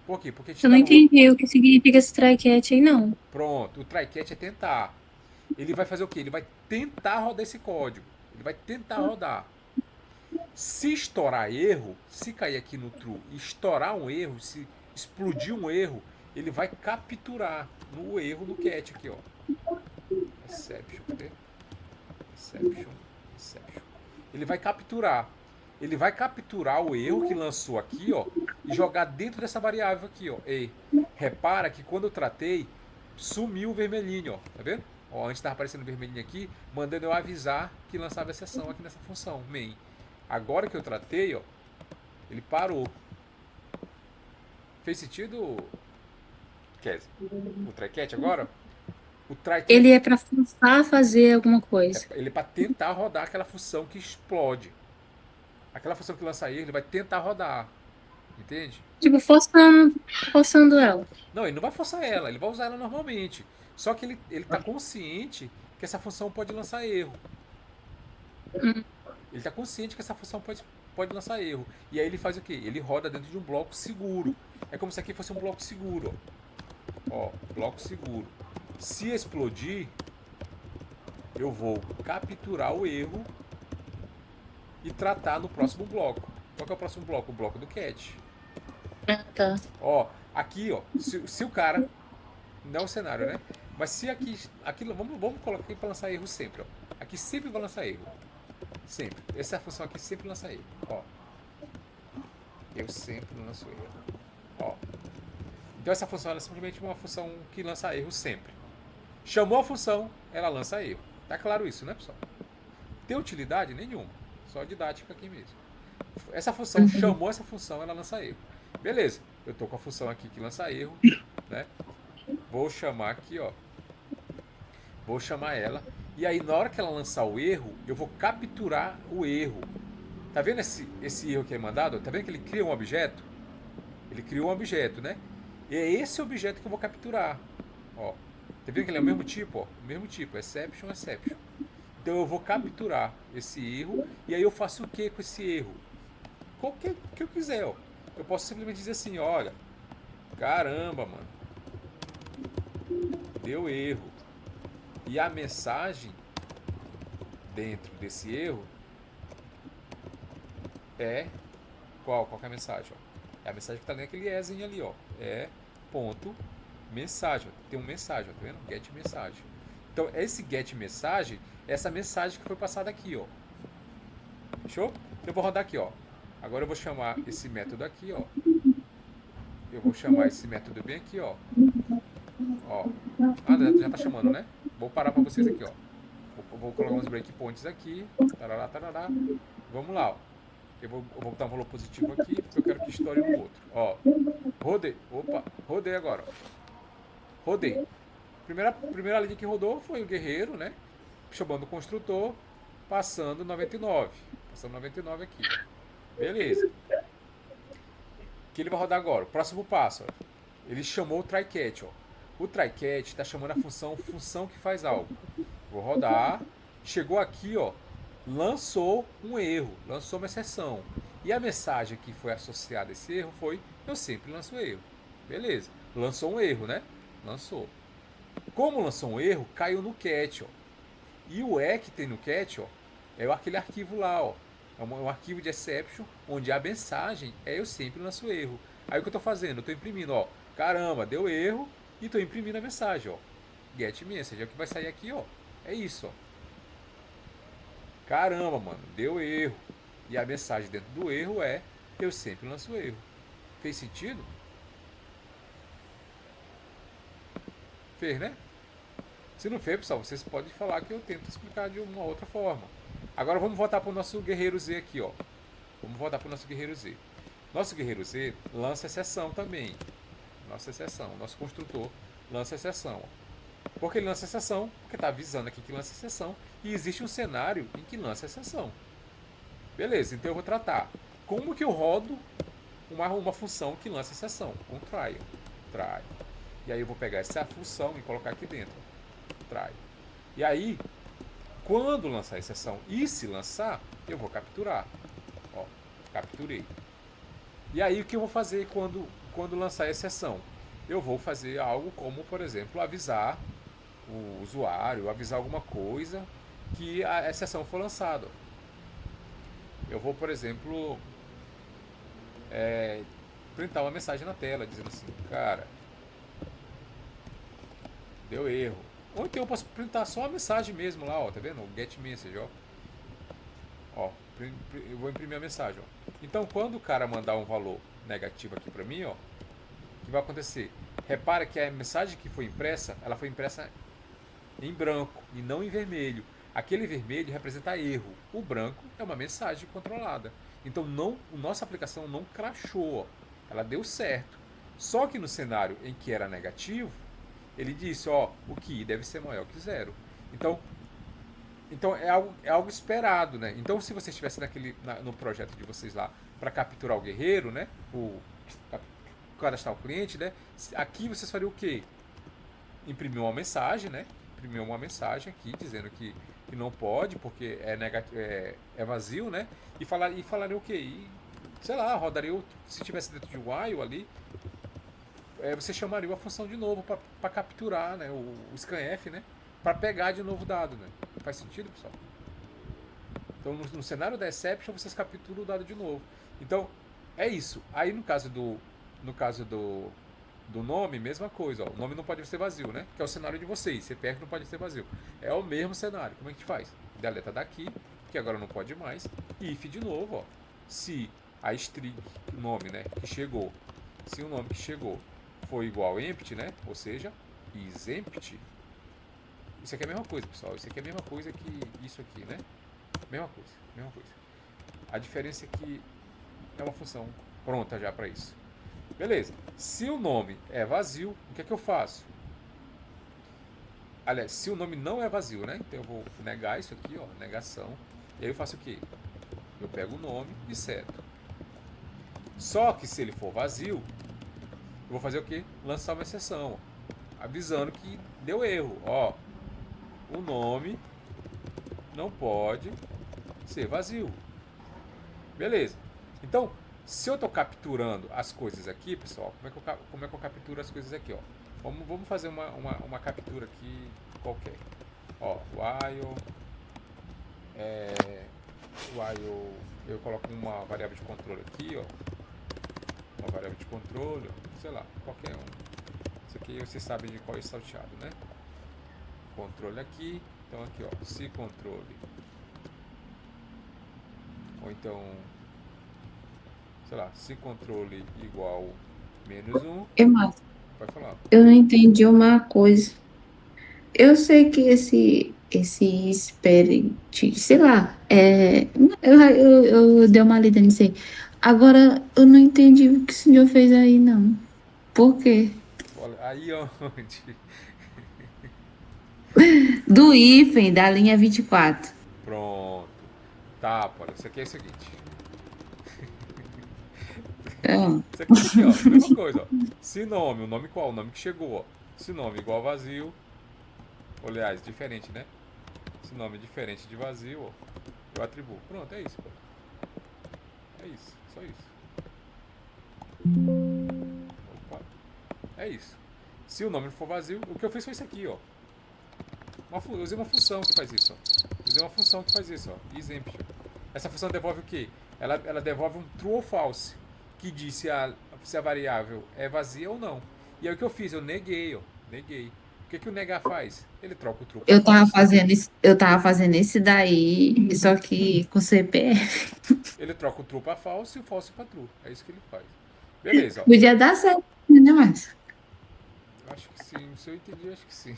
Por quê? Porque a gente Eu não tava... entendi o que significa esse try catch aí, não. Pronto, o try catch é tentar. Ele vai fazer o quê? Ele vai tentar rodar esse código. Ele vai tentar rodar. Se estourar erro, se cair aqui no true e estourar um erro, se explodir um erro, ele vai capturar no erro no catch aqui, ó. Exception, cadê? Exception. Ele vai capturar. Ele vai capturar o erro que lançou aqui, ó, e jogar dentro dessa variável aqui, ó. E repara que quando eu tratei, sumiu o vermelhinho, ó. Tá vendo? Ó, antes estava aparecendo vermelhinho aqui, mandando eu avisar que lançava exceção aqui nessa função main. Agora que eu tratei, ó, ele parou. Fez sentido, Kézia? O try catch agora? O try catch, Ele é pra forçar a fazer alguma coisa. ele é para tentar rodar aquela função que explode. Aquela função que lança erro, ele vai tentar rodar. Entende? Tipo, forçando ela. Não, ele não vai forçar ela, ele vai usar ela normalmente. Só que ele tá consciente que essa função pode lançar erro. Ele está consciente que essa função pode lançar erro. E aí ele faz o quê? Ele roda dentro de um bloco seguro. É como se aqui fosse um bloco seguro. Ó, bloco seguro. Se explodir, eu vou capturar o erro e tratar no próximo bloco. Qual que é o próximo bloco? O bloco do catch. Ah, tá. Ó, aqui, ó, se o cara, não é o cenário, né? Mas se aqui vamos colocar aqui para lançar erro sempre, ó. Aqui sempre vai lançar erro. Sempre. Essa função aqui sempre lança erro. Ó. Eu sempre lanço erro. Ó. Então essa função é simplesmente uma função que lança erro sempre. Chamou a função, ela lança erro. Tá claro isso, né, pessoal? Tem utilidade nenhuma. Só didática aqui mesmo. Essa função chamou essa função, ela lança erro. Beleza. Eu tô com a função aqui que lança erro, né? Vou chamar aqui, ó. Vou chamar ela. E aí, na hora que ela lançar o erro, eu vou capturar o erro. Tá vendo esse erro que é mandado? Tá vendo que ele cria um objeto? Ele criou um objeto, né? E é esse objeto que eu vou capturar. Ó. Tá vendo que ele é o mesmo tipo? Ó? O mesmo tipo. Exception. Então eu vou capturar esse erro. E aí eu faço o que com esse erro? Qualquer que eu quiser, ó. Eu posso simplesmente dizer assim, olha. Caramba, mano. Deu erro. E a mensagem dentro desse erro é qual? Qual que é a mensagem? Ó? É a mensagem que está naquele ezinho ali, ó. É ponto mensagem. Ó. Tem um mensagem, ó, tá vendo? Get mensagem. Então, esse get mensagem é essa mensagem que foi passada aqui, ó. Fechou? Eu vou rodar aqui, ó. Agora eu vou chamar esse método aqui, ó. Eu vou chamar esse método bem aqui, ó. Ó. Ah, já tá chamando, né? Vou parar para vocês aqui, ó. Vou colocar uns breakpoints aqui. Tarará, tarará. Vamos lá, ó. Eu vou botar um valor positivo aqui, porque eu quero que estoure no outro. Ó. Rodei. Opa, rodei agora, ó. Rodei. Primeira linha que rodou foi o guerreiro, né? Chamando o construtor, passando 99. Passando 99 aqui. Beleza. O que ele vai rodar agora? O próximo passo, ó. Ele chamou o try catch, ó. O try catch está chamando a função que faz algo. Vou rodar. Chegou aqui, ó. Lançou um erro, lançou uma exceção. E a mensagem que foi associada a esse erro foi: eu sempre lanço erro. Beleza. Lançou um erro, né? Lançou. Como lançou um erro, caiu no catch, ó. E o E que tem no catch, ó, é aquele arquivo lá, ó. É um arquivo de exception onde a mensagem é: eu sempre lanço erro. Aí o que eu estou fazendo? Eu estou imprimindo, ó. Caramba, deu erro. E estou imprimindo a mensagem, ó. Get message. É o que vai sair aqui, ó. É isso, ó. Caramba, mano. Deu erro. E a mensagem dentro do erro é: eu sempre lanço erro. Fez sentido? Fez, né? Se não fez, pessoal, vocês podem falar que eu tento explicar de uma outra forma. Agora vamos voltar para o nosso guerreiro Z aqui, ó. Vamos voltar para o nosso guerreiro Z. Nosso guerreiro Z lança exceção também. Nossa exceção. Nosso construtor lança exceção. Por que ele lança exceção? Porque está avisando aqui que lança exceção. e existe um cenário em que lança a exceção. Beleza, então eu vou tratar. Como que eu rodo uma função que lança exceção? Com try. Try. E aí eu vou pegar essa função e colocar aqui dentro. Try. E aí, quando lançar a exceção e se lançar, eu vou capturar. Ó, capturei. E aí o que eu vou fazer quando lançar a exceção? Eu vou fazer algo como, por exemplo, avisar o usuário, avisar alguma coisa que a exceção foi lançada. Eu vou, por exemplo, printar uma mensagem na tela dizendo assim, cara, deu erro. Ou então eu posso printar só a mensagem mesmo lá, ó, tá vendo? O get message, ó. Ó, eu vou imprimir a mensagem, ó. Então, quando o cara mandar um valor negativo aqui pra mim, ó, o que vai acontecer? Repara que a mensagem que foi impressa, ela foi impressa em branco e não em vermelho. Aquele vermelho representa erro. O branco é uma mensagem controlada. Então, a nossa aplicação não crashou, ó. Ela deu certo. Só que no cenário em que era negativo, ele disse, ó, o que deve ser maior que zero. Então é algo esperado, né? Então, se você estivesse no projeto de vocês lá para capturar o guerreiro, né? Cadastrar o cliente, né? Aqui vocês fariam o quê? Imprimir uma mensagem, né? Imprimir uma mensagem aqui dizendo que não pode porque é vazio, né? E falaria o quê? E, sei lá, rodaria, se tivesse dentro de while ali, você chamaria a função de novo para capturar, né? O scanf, né? Para pegar de novo o dado, né? Faz sentido, pessoal? Então, no cenário da exception, vocês capturam o dado de novo. Então, é isso. Aí, no caso do nome, mesma coisa. Ó. O nome não pode ser vazio, né? Que é o cenário de vocês. CPF não pode ser vazio. É o mesmo cenário. Como é que a gente faz? Deleta daqui, que agora não pode mais. If de novo, ó. Se a string, o nome, né? Que chegou. Se o nome que chegou for igual empty, né? Ou seja, is empty. Isso aqui é a mesma coisa, pessoal. Isso aqui é a mesma coisa que isso aqui, né? Mesma coisa, mesma coisa. A diferença é que é uma função pronta já para isso. Beleza. Se o nome é vazio, o que é que eu faço? Aliás, se o nome não é vazio, né? Então eu vou negar isso aqui, ó, negação. E aí eu faço o quê? Eu pego o nome e seto. Só que se ele for vazio, eu vou fazer o quê? Lançar uma exceção, ó, avisando que deu erro, ó. O nome não pode ser vazio. Beleza. Então, se eu estou capturando as coisas aqui, pessoal, como é que eu capturo as coisas aqui, ó? Vamos fazer uma captura aqui qualquer. Ó, while eu coloco uma variável de controle aqui, ó. Uma variável de controle, sei lá, qualquer um. Isso aqui vocês sabem de qual é salteado, né? Controle aqui, então aqui, ó, se controle. Ou então, sei lá, se controle igual -1. Pode falar. Eu não entendi uma coisa. Eu sei que esse Spirit, sei lá, eu dei uma lida nisso aí. Agora, eu não entendi o que o senhor fez aí, não. Por quê? Olha, aí onde? Do hífen, da linha 24. Pronto. Tá, Paulo, isso aqui é o seguinte. Ah, Isso aqui, ó, mesma coisa, ó. Se nome, o nome qual? O nome que chegou, ó. Se nome igual a vazio. Aliás, diferente, né? Se nome diferente de vazio, ó, eu atribuo. Pronto, é isso, pô. É isso, só isso. Opa. É isso. Se o nome for vazio, o que eu fiz foi isso aqui, ó. Eu usei uma função que faz isso, ó. Exemption. Essa função devolve o quê? Ela devolve um true ou false, que diz se a variável é vazia ou não. E aí o que eu fiz? Eu neguei, ó. Neguei. O que o negar faz? Ele troca o true para false. eu tava fazendo esse daí, só que com CPF. Ele troca o true para false e o false para true. É isso que ele faz. Beleza, ó. Podia dar certo, né, mas... Eu acho que sim. Se eu entendi, eu acho que sim.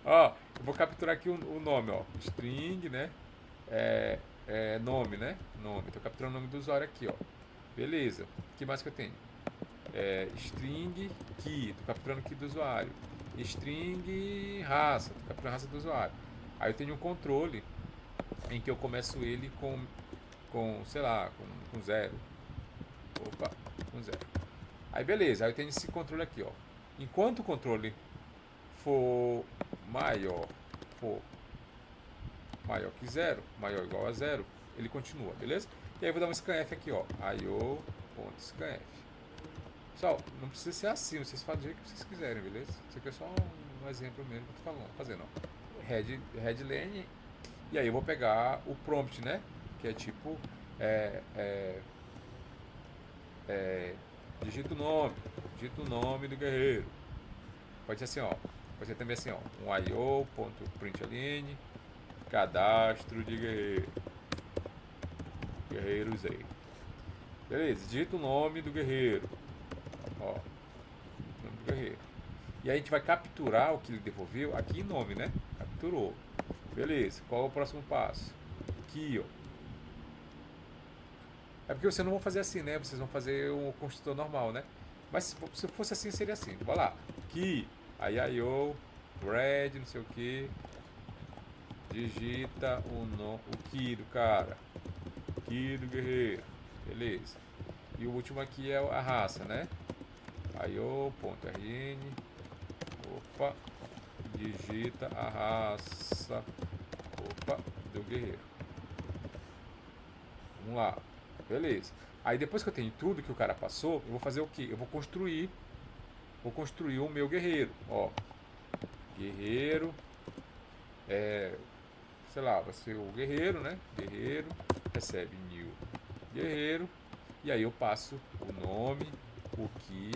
Ó, eu vou capturar aqui o nome, ó. String, né? Nome, né? Nome. Tô capturando o nome do usuário aqui, ó. Beleza. O que mais que eu tenho? String key. Tô capturando aqui do usuário. string raça, captura a raça do usuário. Aí eu tenho um controle em que eu começo ele sei lá, com 0. Opa, com 0. Aí beleza, aí eu tenho esse controle aqui, ó. Enquanto o controle for maior que 0, maior ou igual a 0, ele continua, beleza? E aí eu vou dar um scanf aqui, ó, io.scanf. Pessoal, não precisa ser assim, vocês fazem do jeito que vocês quiserem, beleza? Isso aqui é só um exemplo mesmo que eu tô fazendo, ó. Headline, e aí eu vou pegar o prompt, né? Que é tipo, digita o nome do guerreiro. Pode ser assim, ó. Pode ser também assim, ó. Um io.println cadastro de guerreiro. Guerreiros aí. Beleza, digita o nome do guerreiro. Ó, nome do guerreiro. E aí a gente vai capturar o que ele devolveu aqui em nome, né? Capturou. Beleza, qual é o próximo passo? Aqui, ó. É porque vocês não vão fazer assim, né? Vocês vão fazer um construtor normal, né? Mas se fosse assim, seria assim. Vai lá. Key, aí IO, red, não sei o que. Digita o key do cara. Key do guerreiro. Beleza. E o último aqui é a raça, né? IO.rn. Opa. Digita a raça. Opa. Do guerreiro. Vamos lá. Beleza. Aí depois que eu tenho tudo que o cara passou, eu vou fazer o que? Eu vou construir o meu guerreiro. Ó, guerreiro, sei lá, vai ser o guerreiro, né? Guerreiro, recebe new guerreiro, e aí eu passo o nome, o key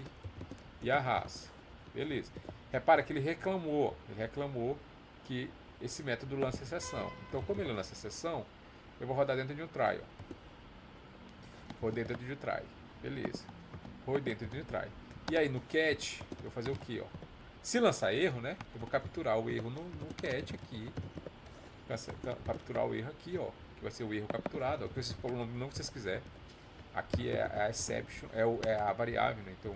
e a raça. Beleza. Repara que ele reclamou que esse método lança exceção. Então, como ele lança exceção, eu vou rodar dentro de um try, ó. Rodei dentro de try. Beleza. Rodei dentro de try. E aí no catch, eu vou fazer o que, ó? Se lançar erro, né? Eu vou capturar o erro no catch aqui. Capturar o erro aqui, ó. Que vai ser o erro capturado. Ó, que vocês põem o nome que vocês quiserem. Aqui é a exception, é a variável, né? Então,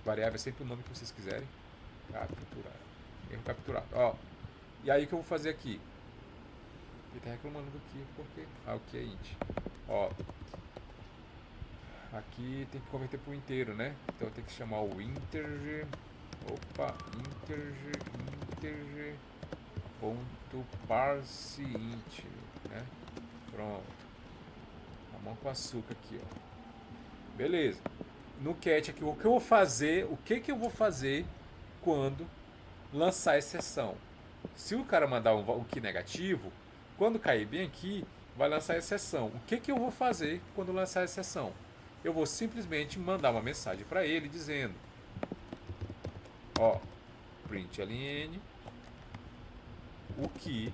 variável é sempre o nome que vocês quiserem. Capturar. Erro capturado. Ó. E aí o que eu vou fazer aqui? Ele tá reclamando do que, porque... o que é int. Ó. Aqui tem que converter para o inteiro, né? Então tem que chamar o integer. Opa, integer ponto parseInt, né? Pronto. Mamão com açúcar aqui, ó. Beleza. No catch aqui, o que eu vou fazer? O que eu vou fazer quando lançar exceção? Se o cara mandar um key negativo, quando cair bem aqui, vai lançar exceção. O que eu vou fazer quando lançar exceção? Eu vou simplesmente mandar uma mensagem para ele dizendo, ó, println o que.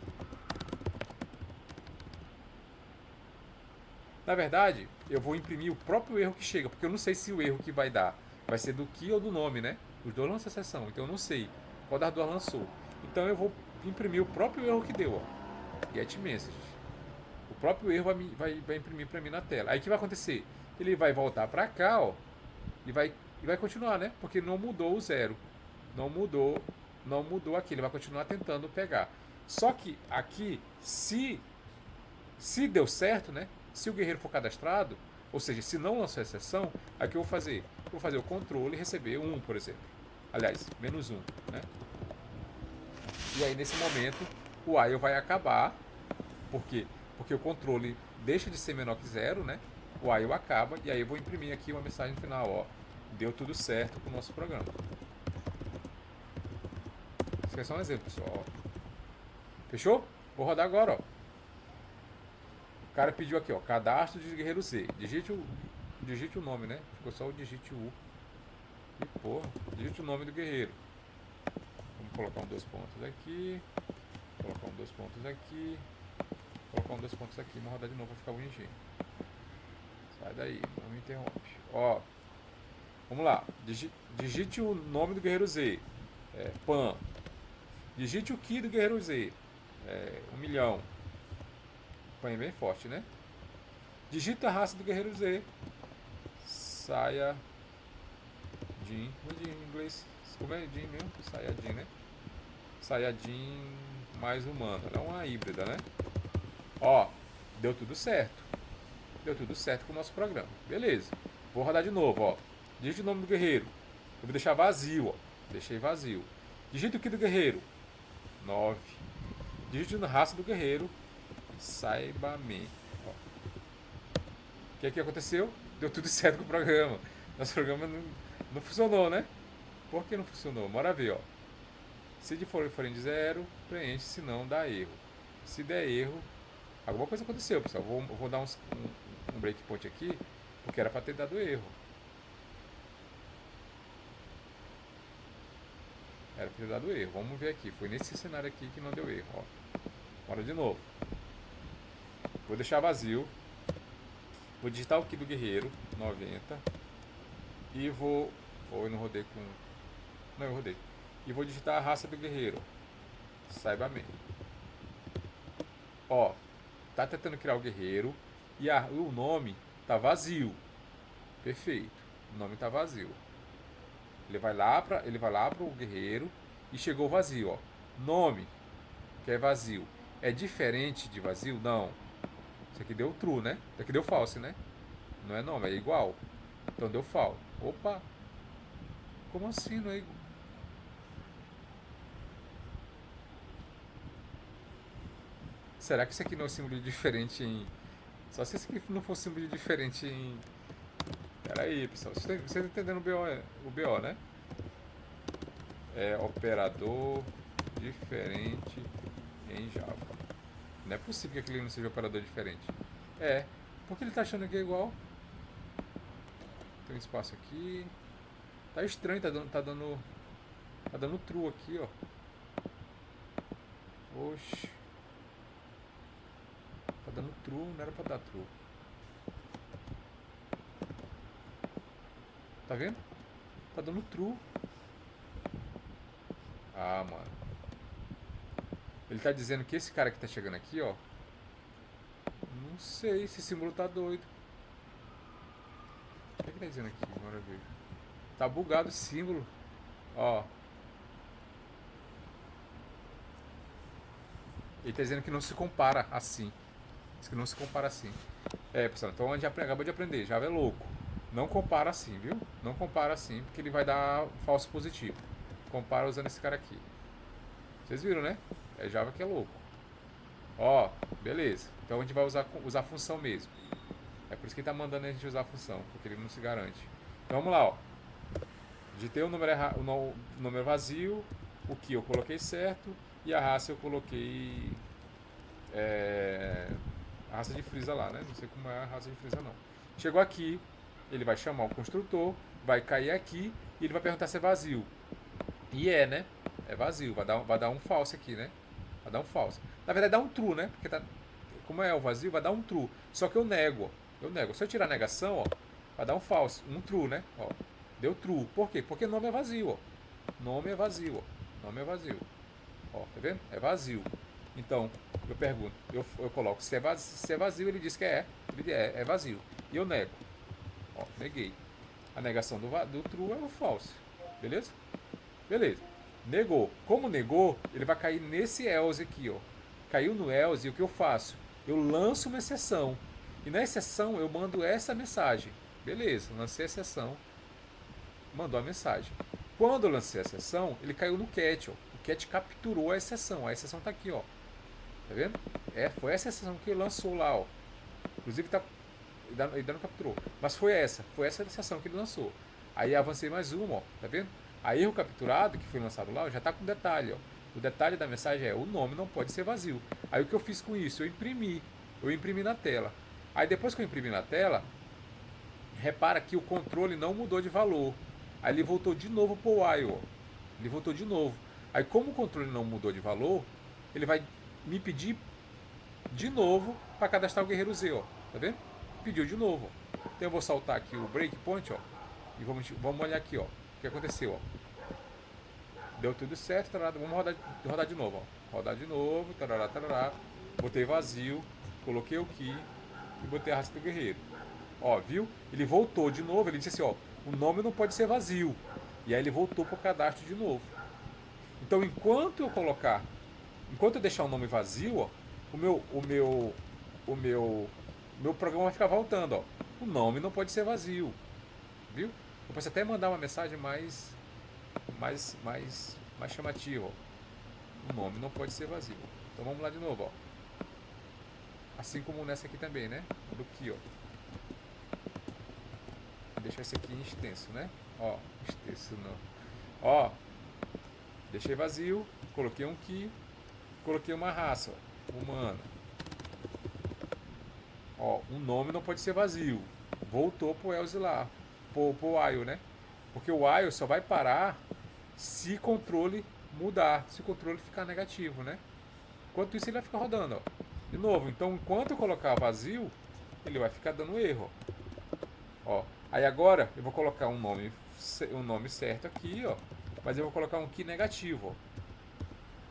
Na verdade, eu vou imprimir o próprio erro que chega, porque eu não sei se o erro que vai dar vai ser do que ou do nome, né? Os dois lançam exceção, então eu não sei qual das duas lançou. Então eu vou imprimir o próprio erro que deu, ó, get message. O próprio erro vai imprimir para mim na tela. Aí o que vai acontecer? Ele vai voltar para cá, ó, e vai continuar, né? Porque não mudou o 0. Não mudou aqui. Ele vai continuar tentando pegar. Só que aqui, se deu certo, né? Se o guerreiro for cadastrado, ou seja, se não lançou exceção, aí o que eu vou fazer? Eu vou fazer o controle e receber 1, por exemplo. Aliás, menos 1, né? E aí, nesse momento, o while vai acabar. Por quê? Porque o controle deixa de ser menor que 0, né? O while acaba, e aí eu vou imprimir aqui uma mensagem final, ó. Deu tudo certo com o nosso programa. Isso aqui é só um exemplo, pessoal. Ó. Fechou? Vou rodar agora, ó. O cara pediu aqui, ó, cadastro de guerreiro Z. Digite o nome, né? Ficou só o digite U. E porra, digite o nome do guerreiro. Vamos colocar um 2 pontos aqui. Colocar um 2 pontos aqui. Colocar um 2 pontos aqui. Vamos rodar de novo para ficar bonitinho. Sai daí, não me interrompe. Ó, vamos lá. Digite o nome do guerreiro Z. Pan. Digite o Ki do guerreiro Z. 1 milhão. Pan é bem forte, né? Digita a raça do guerreiro Z. Saia Saiyajin. Em inglês, como é Jin mesmo? Saiyajin, né? Saiyajin mais humano. Ela é uma híbrida, né? Ó, deu tudo certo. Deu tudo certo com o nosso programa. Beleza. Vou rodar de novo, ó. Digite o nome do guerreiro. Eu vou deixar vazio, ó. Deixei vazio. Digite o que do guerreiro? 9. Digite a raça do guerreiro. Saibaman. Ó. O que é que aconteceu? Deu tudo certo com o programa. Nosso programa não funcionou, né? Por que não funcionou? Bora ver, ó. Se de forem de 0, preenche, se não, dá erro. Se der erro, alguma coisa aconteceu, pessoal. Vou dar um breakpoint aqui, porque era para ter dado erro. Era para ter dado erro. Vamos ver aqui. Foi nesse cenário aqui que não deu erro, ó. Bora de novo. Vou deixar vazio. Vou digitar o Ki do guerreiro, 90. E vou... Ou eu não rodei com... Não, eu rodei. E vou digitar a raça do guerreiro. Saibaman. Ó, tá tentando criar o guerreiro e o nome tá vazio. Perfeito. O nome tá vazio. Ele vai lá pro guerreiro e chegou vazio, ó. Nome, que é vazio. É diferente de vazio? Não. Isso aqui deu true, né? Isso aqui deu false, né? Não é nome, é igual. Então deu false. Opa. Como assim não é igual? Será que isso aqui não é símbolo diferente em... Só se isso aqui não for símbolo diferente em... Pera aí, pessoal. Vocês estão entendendo o BO, né? É operador diferente em Java. Não é possível que aquele não seja operador diferente. É. Por que ele está achando que é igual? Tem um espaço aqui. Tá estranho, tá dando true aqui, ó. Oxi. Tá dando true, não era pra dar true. Tá vendo? Tá dando true. Ah, mano. Ele tá dizendo que esse cara que tá chegando aqui, ó. Não sei, esse símbolo tá doido. O que ele tá dizendo aqui? Bora ver. Tá bugado o símbolo. Ó. Ele tá dizendo que não se compara assim. Diz que não se compara assim. É, pessoal, então a gente acabou de aprender. Java é louco. Não compara assim, viu? Não compara assim, porque ele vai dar falso positivo. Compara usando esse cara aqui. Vocês viram, né? É Java que é louco. Ó, beleza. Então a gente vai usar a função mesmo. É por isso que ele tá mandando a gente usar a função, porque ele não se garante. Então vamos lá, ó. Digitei o número vazio, o que eu coloquei certo, e a raça eu coloquei... a raça de Freeza lá, né? Não sei como é a raça de Freeza, não. Chegou aqui, ele vai chamar o construtor, vai cair aqui, e ele vai perguntar se é vazio. E é, né? É vazio, vai dar um false aqui, né? Vai dar um false. Na verdade dá um true, né? Porque tá, como é o vazio, vai dar um true. Só que eu nego, ó. Eu nego. Se eu tirar a negação, ó, vai dar um false, um true, né? Ó, deu true. Por quê? Porque nome é vazio, ó. Nome é vazio, ó. Nome é vazio. Ó, tá vendo? É vazio. Então, eu pergunto, eu coloco se é vazio, ele diz que é. Ele é vazio. E eu nego. Ó, neguei. A negação do true é o false. Beleza? Beleza. Negou. Como negou, ele vai cair nesse else aqui, ó. Caiu no else e o que eu faço? Eu lanço uma exceção. E na exceção eu mando essa mensagem. Beleza, lancei a exceção. Mandou a mensagem. Quando eu lancei a exceção, ele caiu no cat, ó. O cat capturou a exceção. A exceção tá aqui, ó. Tá vendo? Foi essa exceção que ele lançou lá, ó. Inclusive tá. Ele ainda não capturou. Mas foi essa a exceção que ele lançou. Aí avancei mais uma, ó. Tá vendo? A erro capturado que foi lançado lá já está com detalhe, ó. O detalhe da mensagem é: o nome não pode ser vazio. Aí o que eu fiz com isso? Eu imprimi na tela. Aí depois que eu imprimi na tela, repara que o controle não mudou de valor. Aí ele voltou de novo pro while, ó. Ele voltou de novo. Aí como o controle não mudou de valor, ele vai me pedir de novo para cadastrar o guerreiro Z, ó. Tá vendo? Pediu de novo, ó. Então eu vou saltar aqui o breakpoint, ó. E vamos olhar aqui, ó. O que aconteceu, ó? Deu tudo certo, tarará. Vamos rodar de novo, ó. Rodar de novo, tarará, tarará. Botei vazio, coloquei o key e botei a raça do guerreiro. Ó, viu? Ele voltou de novo, ele disse assim, ó, o nome não pode ser vazio. E aí ele voltou pro cadastro de novo. Então enquanto eu deixar o nome vazio, ó, o meu programa vai ficar voltando, ó. O nome não pode ser vazio, viu? Eu posso até mandar uma mensagem mais chamativa, ó. O nome não pode ser vazio. Então vamos lá de novo, ó. Assim como nessa aqui também, né? Do que, ó. Vou deixar esse aqui em extenso, né? Ó, extenso não. Ó, deixei vazio, coloquei um key, coloquei uma raça, ó, humano. Ó, um nome não pode ser vazio. Voltou pro else lá, pro while, né? Porque o while só vai parar se controle mudar, se o controle ficar negativo, né? Enquanto isso ele vai ficar rodando, ó. De novo, então enquanto eu colocar vazio, ele vai ficar dando erro, ó. Aí agora eu vou colocar um nome certo aqui, ó. Mas eu vou colocar um key negativo, ó.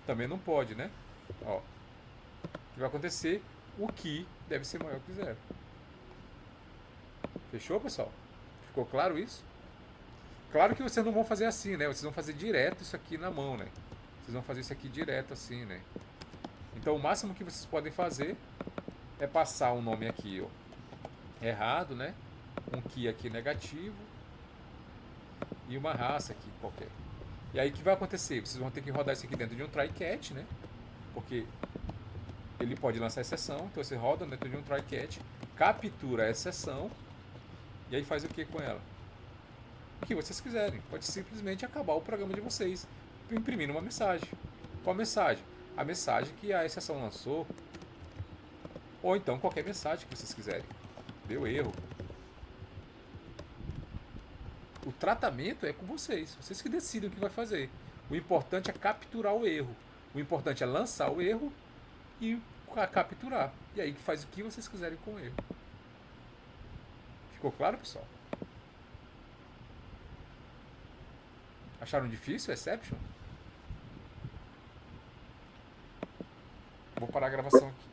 Também não pode, né? Ó. O que vai acontecer? O key deve ser maior que 0. Fechou, pessoal? Ficou claro isso? Claro que vocês não vão fazer assim, né? Vocês vão fazer direto isso aqui na mão, né? Vocês vão fazer isso aqui direto assim, né? Então o máximo que vocês podem fazer é passar um nome aqui, ó, errado, né? Um key aqui negativo e uma raça aqui qualquer. E aí o que vai acontecer? Vocês vão ter que rodar isso aqui dentro de um try catch, né? Porque ele pode lançar exceção, então você roda dentro de um try catch, captura a exceção e aí faz o que com ela? O que vocês quiserem. Pode simplesmente acabar o programa de vocês imprimindo uma mensagem. Qual mensagem? A mensagem que a exceção lançou, ou então qualquer mensagem que vocês quiserem. Deu erro. O tratamento é com vocês. Vocês que decidem o que vai fazer. O importante é capturar o erro. O importante é lançar o erro e capturar. E aí faz o que vocês quiserem com o erro. Ficou claro, pessoal? Acharam difícil o exception? Vou parar a gravação aqui.